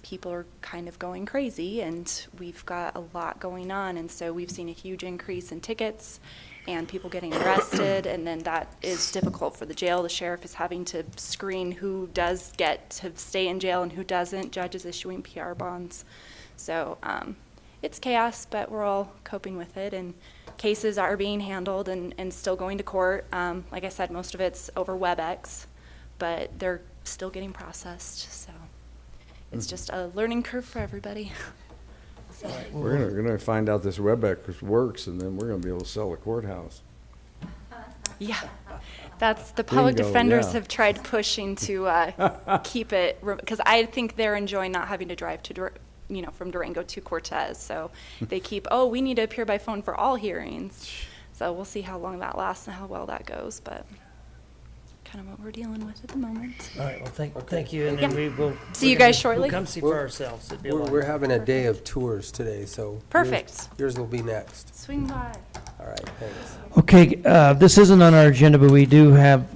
people are kind of going crazy, and we've got a lot going on, and so we've seen a huge increase in tickets and people getting arrested, and then that is difficult for the jail. The sheriff is having to screen who does get to stay in jail and who doesn't. Judges issuing PR bonds. So it's chaos, but we're all coping with it, and cases are being handled and still going to court. Like I said, most of it's over WebEx, but they're still getting processed, so it's just a learning curve for everybody. So. We're gonna find out this WebEx works, and then we're gonna be able to sell the courthouse. Yeah, that's, the public Bingo, defenders yeah. have tried pushing to keep it, because I think they're enjoying not having to drive to, from Durango to Cortez. So they keep, we need to appear by phone for all hearings. So we'll see how long that lasts and how well that goes, but kind of what we're dealing with at the moment. All right, well, thank you, and then Yeah. we will. See you guys shortly. We'll come see for ourselves. It'd be a lot. We're having a day of tours today, so. Perfect. Yours will be next. Swing by. All right, thanks. Okay, this isn't on our agenda, but we do have,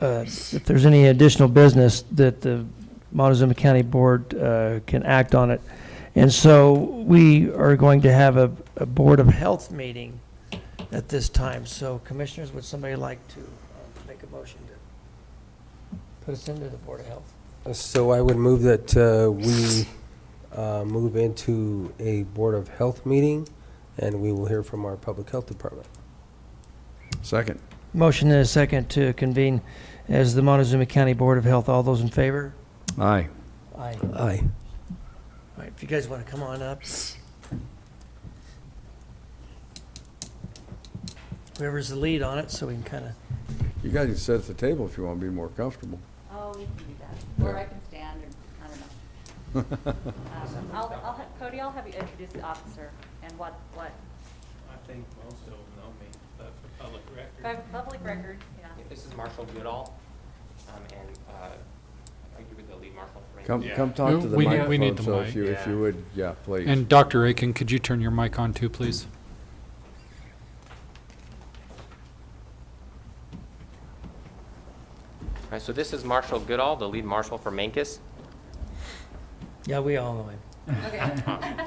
if there's any additional business that the Montezuma County Board can act on it. And so we are going to have a Board of Health meeting at this time. So commissioners, would somebody like to make a motion to put us into the Board of Health? So I would move that we move into a Board of Health meeting, and we will hear from our Public Health Department. Second. Motion and a second to convene as the Montezuma County Board of Health. All those in favor? Aye. Aye. Aye. All right, if you guys want to come on up. Whoever's the lead on it, so we can kind of, You guys can sit at the table if you want to be more comfortable. Oh, we can do that. Or I can stand, or, I don't know. Cody, I'll have you introduce the officer and what. I think most of them know me, but for public record. By public record, yeah. This is Marshall Goodall, and are you the lead marshal for me? Come, Yeah. come talk to the We need microphone, the so mic. if you would, yeah, please. And Dr. Aiken, could you turn your mic on too, please? All right, so this is Marshall Goodall, the lead marshal for Mancus. yeah, we all know him. Okay.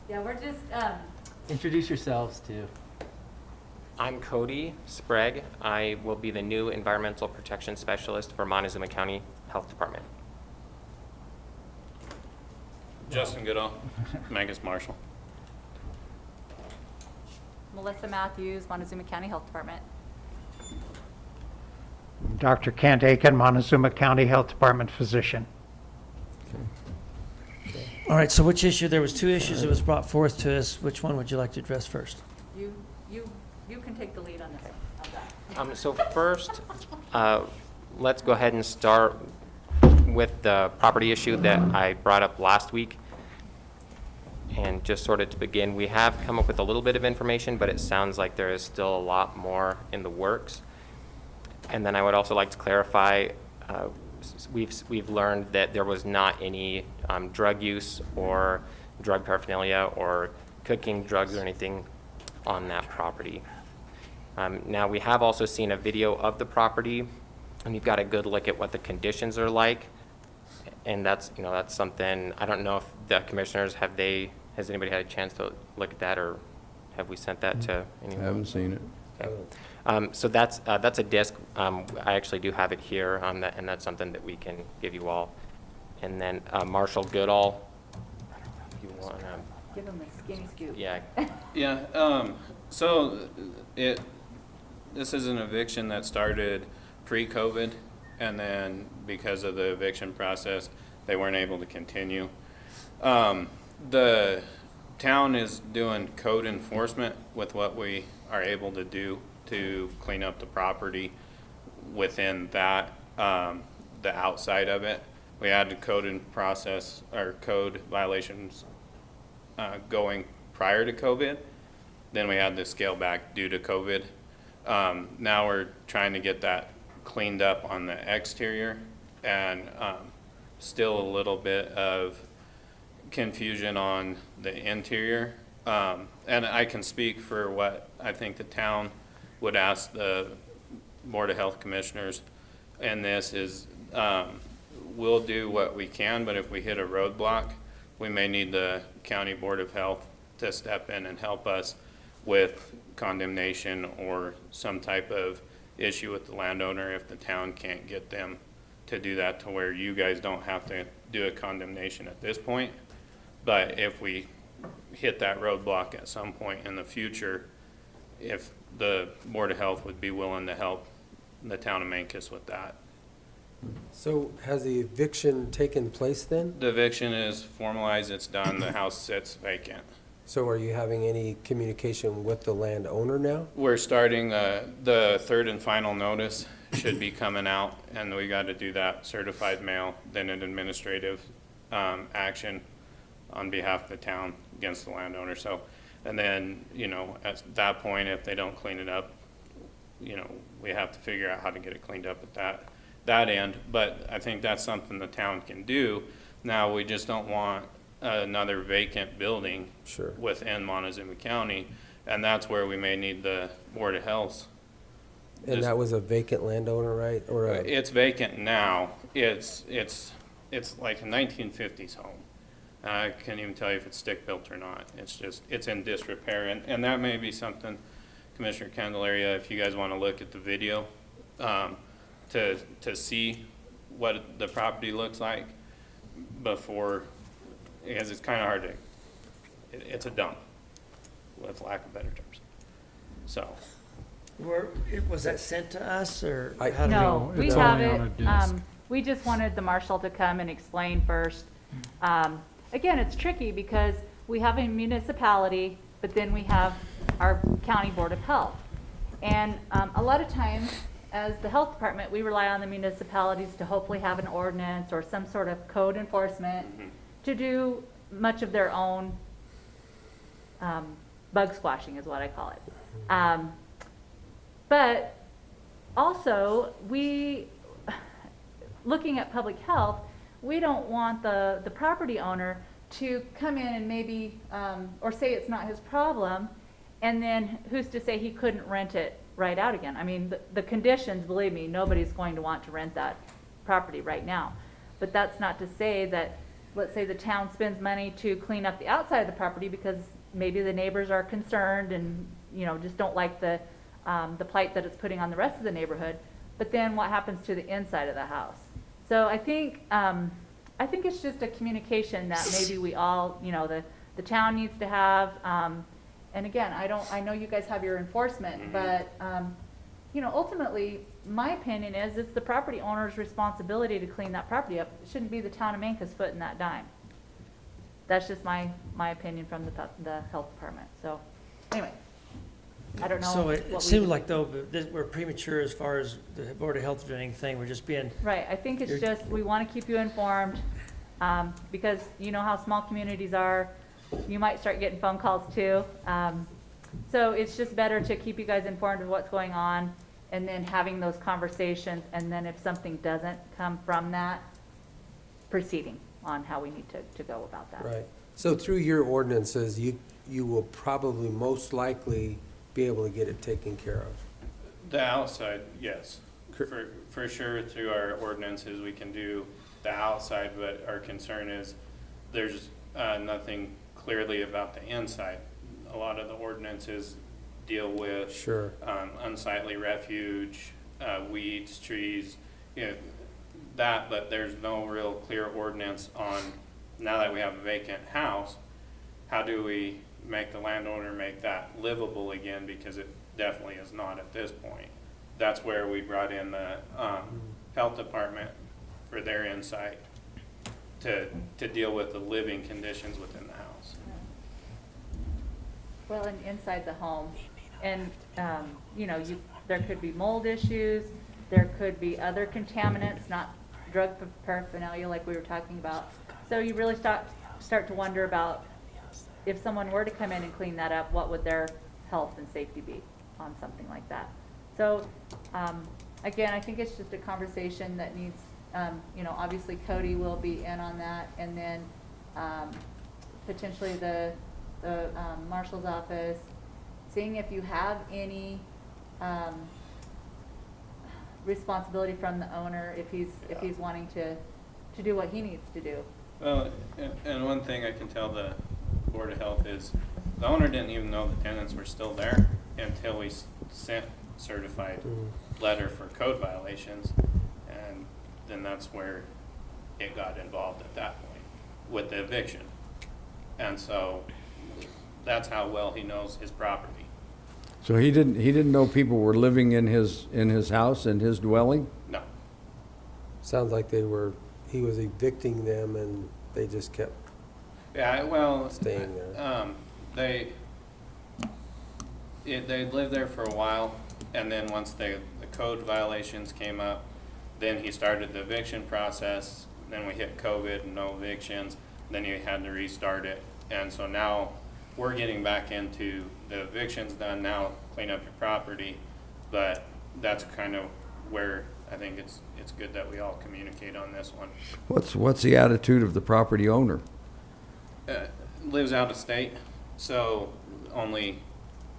Yeah, we're just, Introduce yourselves to. I'm Cody Sprague. I will be the new environmental protection specialist for Montezuma County Health Department. Justin Goodall, Mangus Marshall. Melissa Matthews, Montezuma County Health Department. Dr. Kent Aiken, Montezuma County Health Department physician. All right, so which issue, there was 2 issues that was brought forth to us. Which one would you like to address first? You can take the lead on this, on that. So first, let's go ahead and start with the property issue that I brought up last week. And just sort of to begin, we have come up with a little bit of information, but it sounds like there is still a lot more in the works. And then I would also like to clarify, we've learned that there was not any drug use or drug paraphernalia or cooking drugs or anything on that property. Now, we have also seen a video of the property, and you've got a good look at what the conditions are like. And that's, that's something, I don't know if the commissioners, has anybody had a chance to look at that, or have we sent that to anyone? I haven't seen it. Okay. So that's a disc. I actually do have it here, and that's something that we can give you all. And then Marshall Goodall, if you want to. Give them a skinny scoop. Yeah. Yeah, so this is an eviction that started pre-COVID, and then because of the eviction process, they weren't able to continue. The town is doing code enforcement with what we are able to do to clean up the property within that, the outside of it. We had code violations going prior to COVID. Then we had to scale back due to COVID. Now we're trying to get that cleaned up on the exterior, and still a little bit of confusion on the interior. And I can speak for what I think the town would ask the Board of Health Commissioners, and this is, we'll do what we can, but if we hit a roadblock, we may need the County Board of Health to step in and help us with condemnation or some type of issue with the landowner if the town can't get them to do that, to where you guys don't have to do a condemnation at this point. But if we hit that roadblock at some point in the future, if the Board of Health would be willing to help the town of Mancos with that. So has the eviction taken place then? The eviction is formalized, it's done, the house sits vacant. So are you having any communication with the landowner now? We're starting, the third and final notice should be coming out, and we got to do that certified mail, then an administrative action on behalf of the town against the landowner. So, and then, at that point, if they don't clean it up, we have to figure out how to get it cleaned up at that end. But I think that's something the town can do. Now, we just don't want another vacant building Sure. within Montezuma County, and that's where we may need the Board of Health. And that was a vacant landowner, right? Or It's vacant now. It's like a 1950s home. I can't even tell you if it's stick-built or not. It's in disrepair, and that may be something, Commissioner Candelaria, if you guys want to look at the video, to see what the property looks like before, because it's kind of hard to, it's a dump, with lack of better terms. So, Was that sent to us, or I- how do No, we It's have only on a it. disc. We just wanted the marshal to come and explain first. Again, it's tricky because we have a municipality, but then we have our county board of health. And a lot of times, as the health department, we rely on the municipalities to hopefully have an ordinance or some sort of code enforcement to do much of their own bug squashing is what I call it. But also, looking at public health, we don't want the property owner to come in and maybe, or say it's not his problem, and then who's to say he couldn't rent it right out again? I mean, the conditions, believe me, nobody's going to want to rent that property right now. But that's not to say that, let's say the town spends money to clean up the outside of the property because maybe the neighbors are concerned and, just don't like the plight that it's putting on the rest of the neighborhood. But then what happens to the inside of the house? So I think it's just a communication that maybe we all, the town needs to have. And again, I know you guys have your enforcement, but, ultimately, my opinion is it's the property owner's responsibility to clean that property up. It shouldn't be the town of Mancos footing that dime. That's just my opinion from the health department. So, anyway, I don't know. So what it we seems do. like, though, that we're premature as far as the Board of Health doing anything. We're just being, Right, I think it's just, we want to keep you informed, because you know how small communities are. You might start getting phone calls too. So it's just better to keep you guys informed of what's going on, and then having those conversations, and then if something doesn't come from that, proceeding on how we need to go about that. Right. So through your ordinances, you you will probably most likely be able to get it taken care of. The outside, yes. For sure, through our ordinances, we can do the outside, but our concern is there's nothing clearly about the inside. A lot of the ordinances deal with Sure. Unsightly refuge, weeds, trees, that, but there's no real clear ordinance on, now that we have a vacant house, how do we make the landowner make that livable again, because it definitely is not at this point. That's where we brought in the health department for their insight to deal with the living conditions within the house. Well, and inside the home, and, there could be mold issues, there could be other contaminants, not drug paraphernalia like we were talking about. So you really start to wonder about, if someone were to come in and clean that up, what would their health and safety be on something like that? So, again, I think it's just a conversation that needs, obviously Cody will be in on that, and then, potentially the marshal's office, seeing if you have any, responsibility from the owner, if he's wanting to do what he needs to do. Well, and one thing I can tell the Board of Health is the owner didn't even know the tenants were still there until we sent certified letter for code violations, and then that's where it got involved at that point with the eviction. And so that's how well he knows his property. So he didn't know people were living in his house, in his dwelling? No. Sounds like he was evicting them and they just kept Yeah, well, staying there. they lived there for a while, and then once the code violations came up, then he started the eviction process. Then we hit COVID, no evictions. Then he had to restart it, and so now we're getting back into the evictions done now, clean up your property. But that's kind of where I think it's good that we all communicate on this one. What's the attitude of the property owner? Lives out of state, so only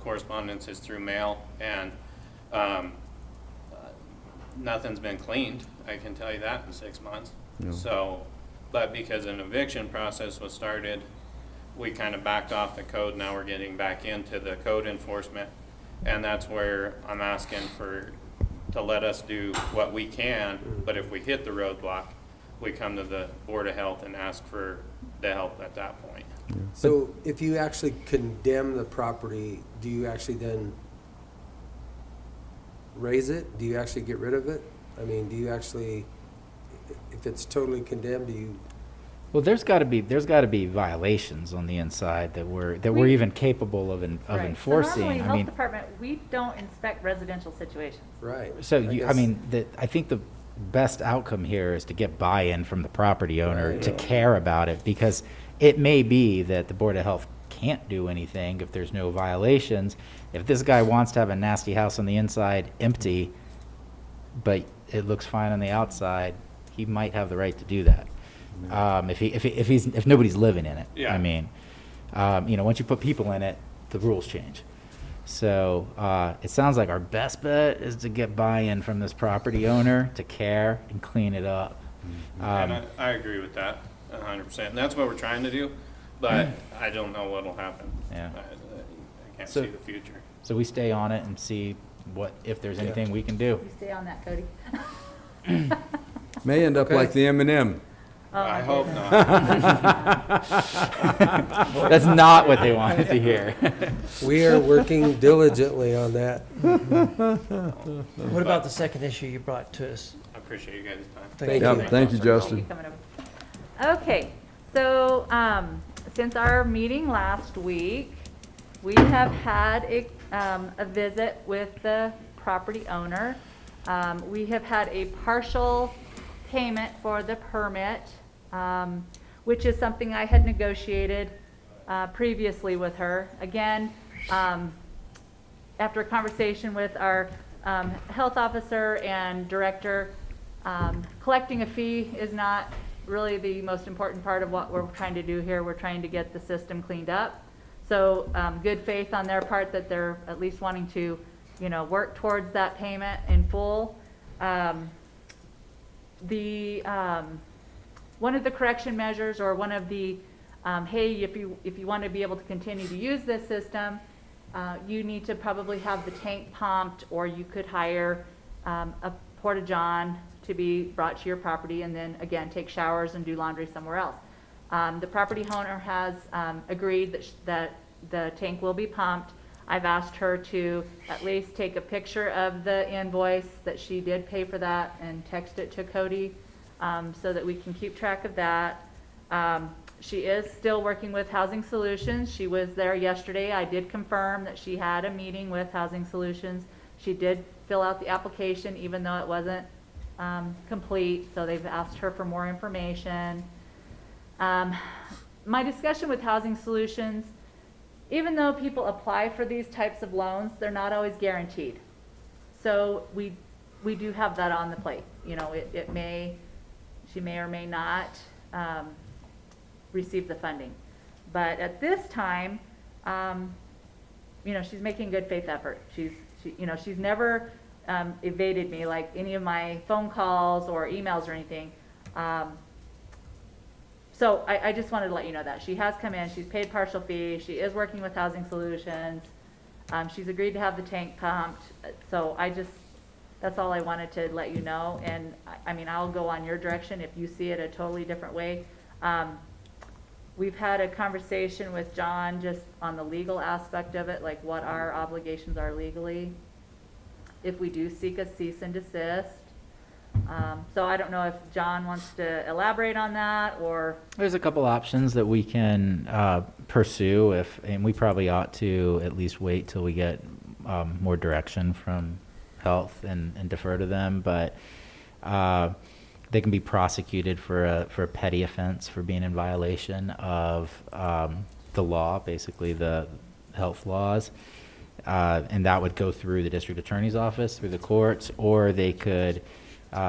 correspondence is through mail, and nothing's been cleaned, I can tell you that, in 6 months. No. So, but because an eviction process was started, we kind of backed off the code. Now we're getting back into the code enforcement, and that's where I'm asking to let us do what we can, but if we hit the roadblock, we come to the Board of Health and ask for the help at that point. So if you actually condemn the property, do you actually then raise it? Do you actually get rid of it? I mean, do you actually, if it's totally condemned, do you? Well, there's got to be violations on the inside that we're even capable of Right. enforcing. So normally, I health mean, department, we don't inspect residential situations. Right. so guess- I think the best outcome here is to get buy-in from the property owner Right. to care about it, because it may be that the Board of Health can't do anything if there's no violations. If this guy wants to have a nasty house on the inside empty, but it looks fine on the outside, he might have the right to do that. If nobody's living in it. Yeah. I mean, once you put people in it, the rules change. So it sounds like our best bet is to get buy-in from this property owner to care and clean it up. And I agree with that 100%. And that's what we're trying to do, but I don't know what'll happen. Yeah. I can't So- see the future. So we stay on it and see if there's anything we can do. You stay on that, Cody. May end up Okay. like the M&M. Oh, I my hope goodness. not. That's not what they wanted to hear. We are working diligently on that. What about the second issue you brought to us? I appreciate you guys' time. Thank Yeah, you. thank you, Thank you Justin. for coming over. Okay, so, since our meeting last week, we have had a visit with the property owner. We have had a partial payment for the permit, which is something I had negotiated previously with her. Again, after a conversation with our health officer and director, collecting a fee is not really the most important part of what we're trying to do here. We're trying to get the system cleaned up. So, good faith on their part that they're at least wanting to, you know, work towards that payment in full. One of the correction measures, or one of the, hey, if you want to be able to continue to use this system, you need to probably have the tank pumped, or you could hire a porta-john to be brought to your property, and then again take showers and do laundry somewhere else. The property owner has agreed that the tank will be pumped. I've asked her to at least take a picture of the invoice that she did pay for that and text it to Cody, so that we can keep track of that. She is still working with Housing Solutions. She was there yesterday. I did confirm that she had a meeting with Housing Solutions. She did fill out the application even though it wasn't complete, so they've asked her for more information. My discussion with Housing Solutions, even though people apply for these types of loans, they're not always guaranteed. So we do have that on the plate. You know, she may or may not receive the funding. But at this time, you know, she's making good faith effort. She's never evaded me, like any of my phone calls or emails or anything. So I just wanted to let you know that. She has come in, she's paid partial fee, she is working with Housing Solutions, she's agreed to have the tank pumped, so that's all I wanted to let you know, and I mean, I'll go on your direction if you see it a totally different way. We've had a conversation with John just on the legal aspect of it, like what our obligations are legally, if we do seek a cease and desist. So I don't know if John wants to elaborate on that, or... There's a couple options that we can pursue, and we probably ought to at least wait till we get more direction from health and defer to them, but they can be prosecuted for a petty offense for being in violation of the law, basically the health laws, and that would go through the district attorney's office, through the courts, or they could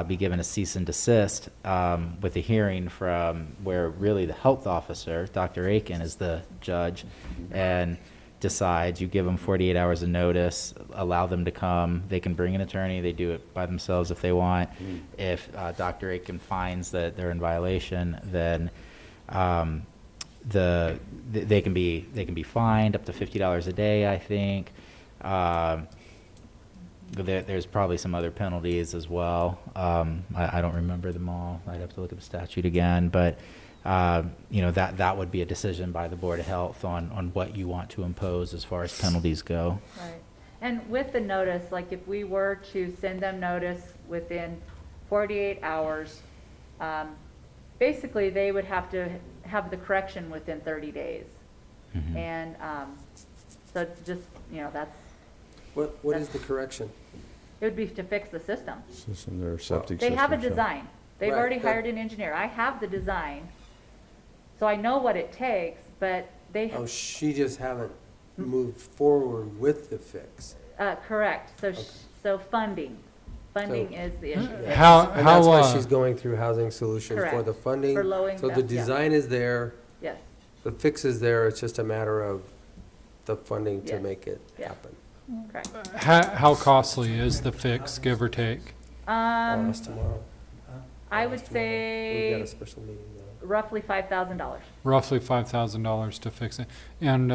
be given a cease and desist with a hearing from where really the health officer, Dr. Aiken, is the judge, and decides. You give them 48 hours of notice, allow them to come. They can bring an attorney. They do it by themselves if they want. If Dr. Aiken finds that they're in violation, then they can be fined up to $50 a day, I think. There's probably some other penalties as well. I don't remember them all. I'd have to look at the statute again, but you know, that would be a decision by the Board of Health on what you want to impose as far as penalties go. Right. And with the notice, like if we were to send them notice within 48 hours, basically they would have to have the correction within 30 days. Mhm. And so just, you know, that's... What is the correction? It would be to fix the system. System, their septic They system. have a so- design. They've Right, already but- hired an engineer. I have the design. So I know what it takes, but they, Oh, she just haven't moved forward with the fix. correct. So, Okay. so funding is the issue. Yeah. How- And that's why how, she's going through Housing Solutions for Correct. the funding. For lowering So the- the yeah. design is there, Yes, the fix is there, it's just a matter of the funding to Yes. make it Yeah. happen. correct. how costly is the fix, give or take? I'll ask tomorrow. I I'll would ask tomorrow. We've got say a special meeting now. roughly $5,000. Roughly $5,000 to fix it. And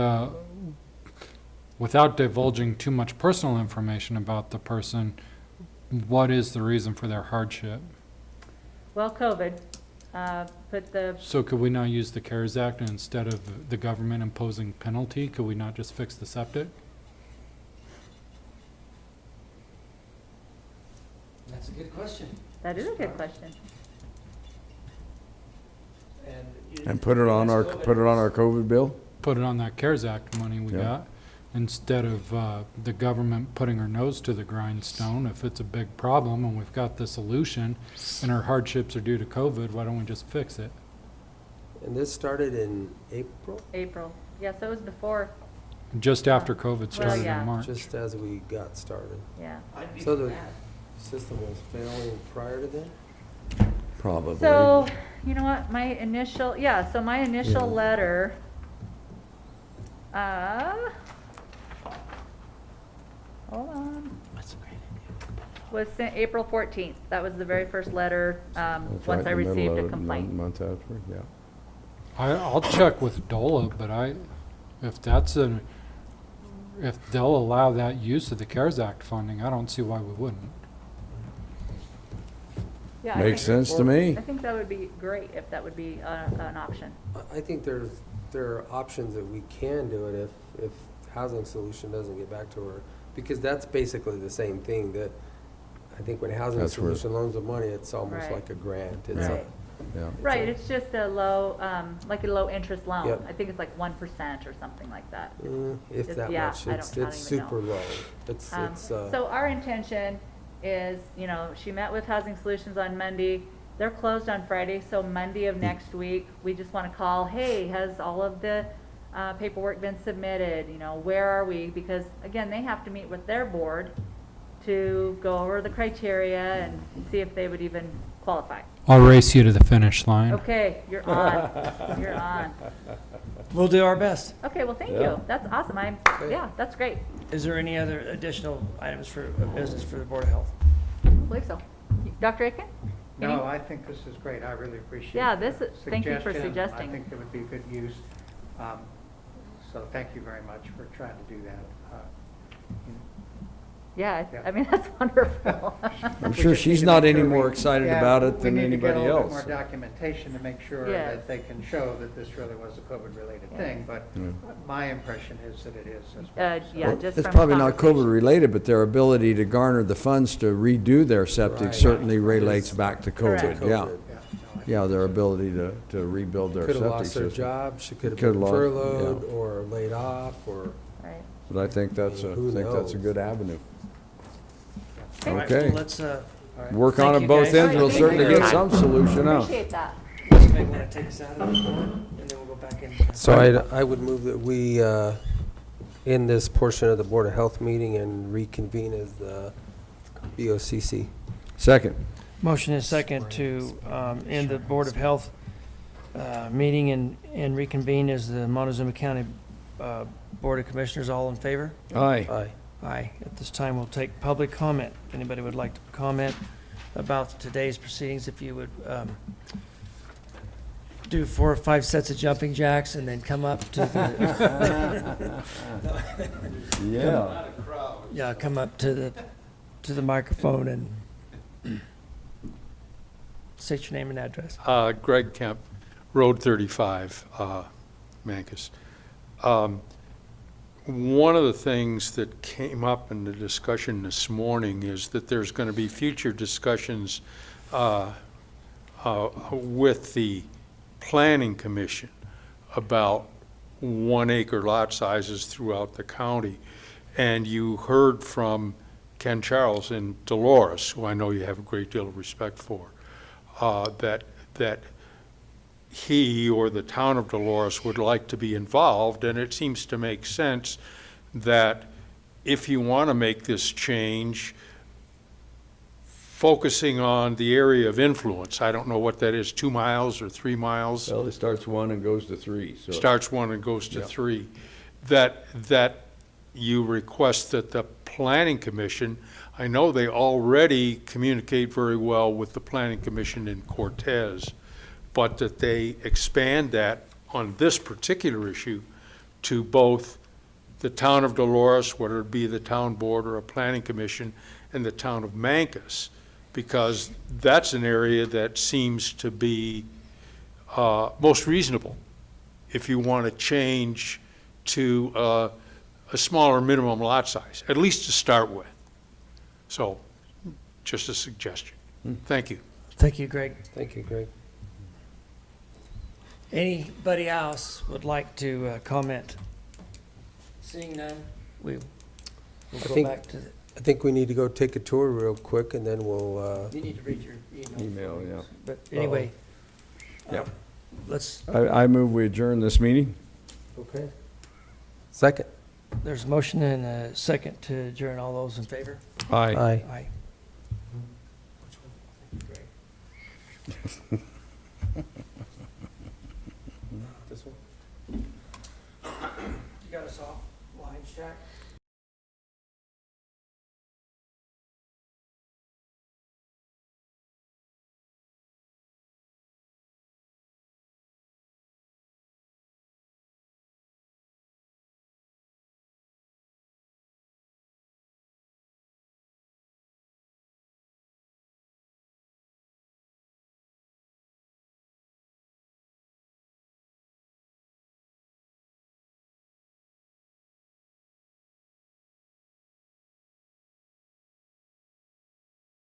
without divulging too much personal information about the person, what is the reason for their hardship? Well, COVID, put the, So could we not use the CARES Act, and instead of the government imposing penalty, could we not just fix the septic? That's a good question. that is a good question. And put it on our COVID bill? Put it on that CARES Act money we Yeah. got, instead of the government putting her nose to the grindstone. If it's a big problem and we've got the solution and our hardships are due to COVID, why don't we just fix it? And this started in April, April. Yeah, so it was before, Just after COVID Well, started yeah. in March. just as we got started. yeah. So the system was failing prior to then? Probably. So, you know what, my initial letter Hold on. Was sent April 14th. That was the very first letter, That's once right I in the middle received a of complaint. Month after, yeah. I'll check with DOLA, but if they'll allow that use of the CARES Act funding, I don't see why we wouldn't. Yeah, I Makes think- sense to me. I think that would be great if that would be an option. I think there are options that we can do it if Housing Solution doesn't get back to her, because that's basically the same thing. That I think when Housing That's where- Solution loans the money, it's almost Right. like a grant. It's Right. Yeah. Right, it's just a low, like a low interest loan. Yep. I think it's like 1% or something like that. if It's- that yeah, much. I It's don't even super know. low. It's So our intention is, she met with Housing Solutions on Monday. They're closed on Friday, so Monday of next week, we just want to call, hey, has all of the paperwork been submitted? Where are we? Because again, they have to meet with their board to go over the criteria and see if they would even qualify. I'll race you to the finish line. Okay, you're on. You're on. We'll do our best. Okay, well, thank Yeah. you. That's awesome. Yeah, that's great. Is there any other additional items for business for the Board of Health? I believe so. Dr. Aiken? Any- No, I think this is great. I really appreciate Yeah, the thank you for suggestion. suggesting. I think it would be good use. So thank you very much for trying to do that. Yeah, Yeah. I mean, that's wonderful. I'm We sure just need she's to not make any sure more we- excited yeah, about it than We need to get anybody a little bit else. more documentation to make sure Yes. that they can show that this really was a COVID-related thing, but my impression is that it is as well. Yeah, Well, just it's from probably not conversation. COVID-related, but their ability to garner the funds to redo their septic Right. certainly relates back to Correct. COVID, yeah. COVID. Yeah, no, I Yeah, their ability to rebuild their Could have septic lost their system. job. She could have Could've been lost- furloughed or laid off or. Right. But I think that's Who knows? a good avenue. All right, Okay. well, let's, Work on Thank it you, both guys. ends, we'll Thank certainly you. get some solution out. Appreciate that. somebody want to take us out of this one, and then we'll go back in. So I would move that we end this portion of the Board of Health meeting and reconvene as the BOCC. Second. Motion is second to end the Board of Health meeting and reconvene as the Montezuma County Board of Commissioners. All in favor? Aye. Aye. Aye. At this time, we'll take public comment. If anybody would like to comment about today's proceedings, if you would do 4 or 5 sets of jumping jacks and then come up to the, Yeah. yeah, come up to the microphone and state your name and address. Greg Kemp, Road 35, Mancus. One of the things that came up in the discussion this morning is that there's going to be future discussions with the Planning Commission about 1-acre lot sizes throughout the county. And you heard from Ken Charles in Dolores, who I know you have a great deal of respect for, that he or the town of Dolores would like to be involved, and it seems to make sense that if you want to make this change, focusing on the area of influence, I don't know what that is, 2 miles or 3 miles? Well, it starts 1 and goes to 3, so. Starts 1 and goes to Yeah. 3, that you request that the Planning Commission, I know they already communicate very well with the Planning Commission in Cortez, but that they expand that on this particular issue to both the town of Dolores, whether it be the town board or a Planning Commission, and the town of Mancus, because that's an area that seems to be most reasonable if you want to change to a smaller minimum lot size, at least to start with. So, just a suggestion. Thank you. Thank you, Greg. Thank you, Greg. Anybody else would like to comment? Seeing none, we'll I go think- back to, I think we need to go take a tour real quick and then we'll, you need to read your email. Email, yeah. But anyway. Yep. Let's, I move we adjourn this meeting. okay. Second. there's a motion and a second to adjourn. All those in favor? Aye. Aye. Aye. This one? You got cut us off, lines, Jack?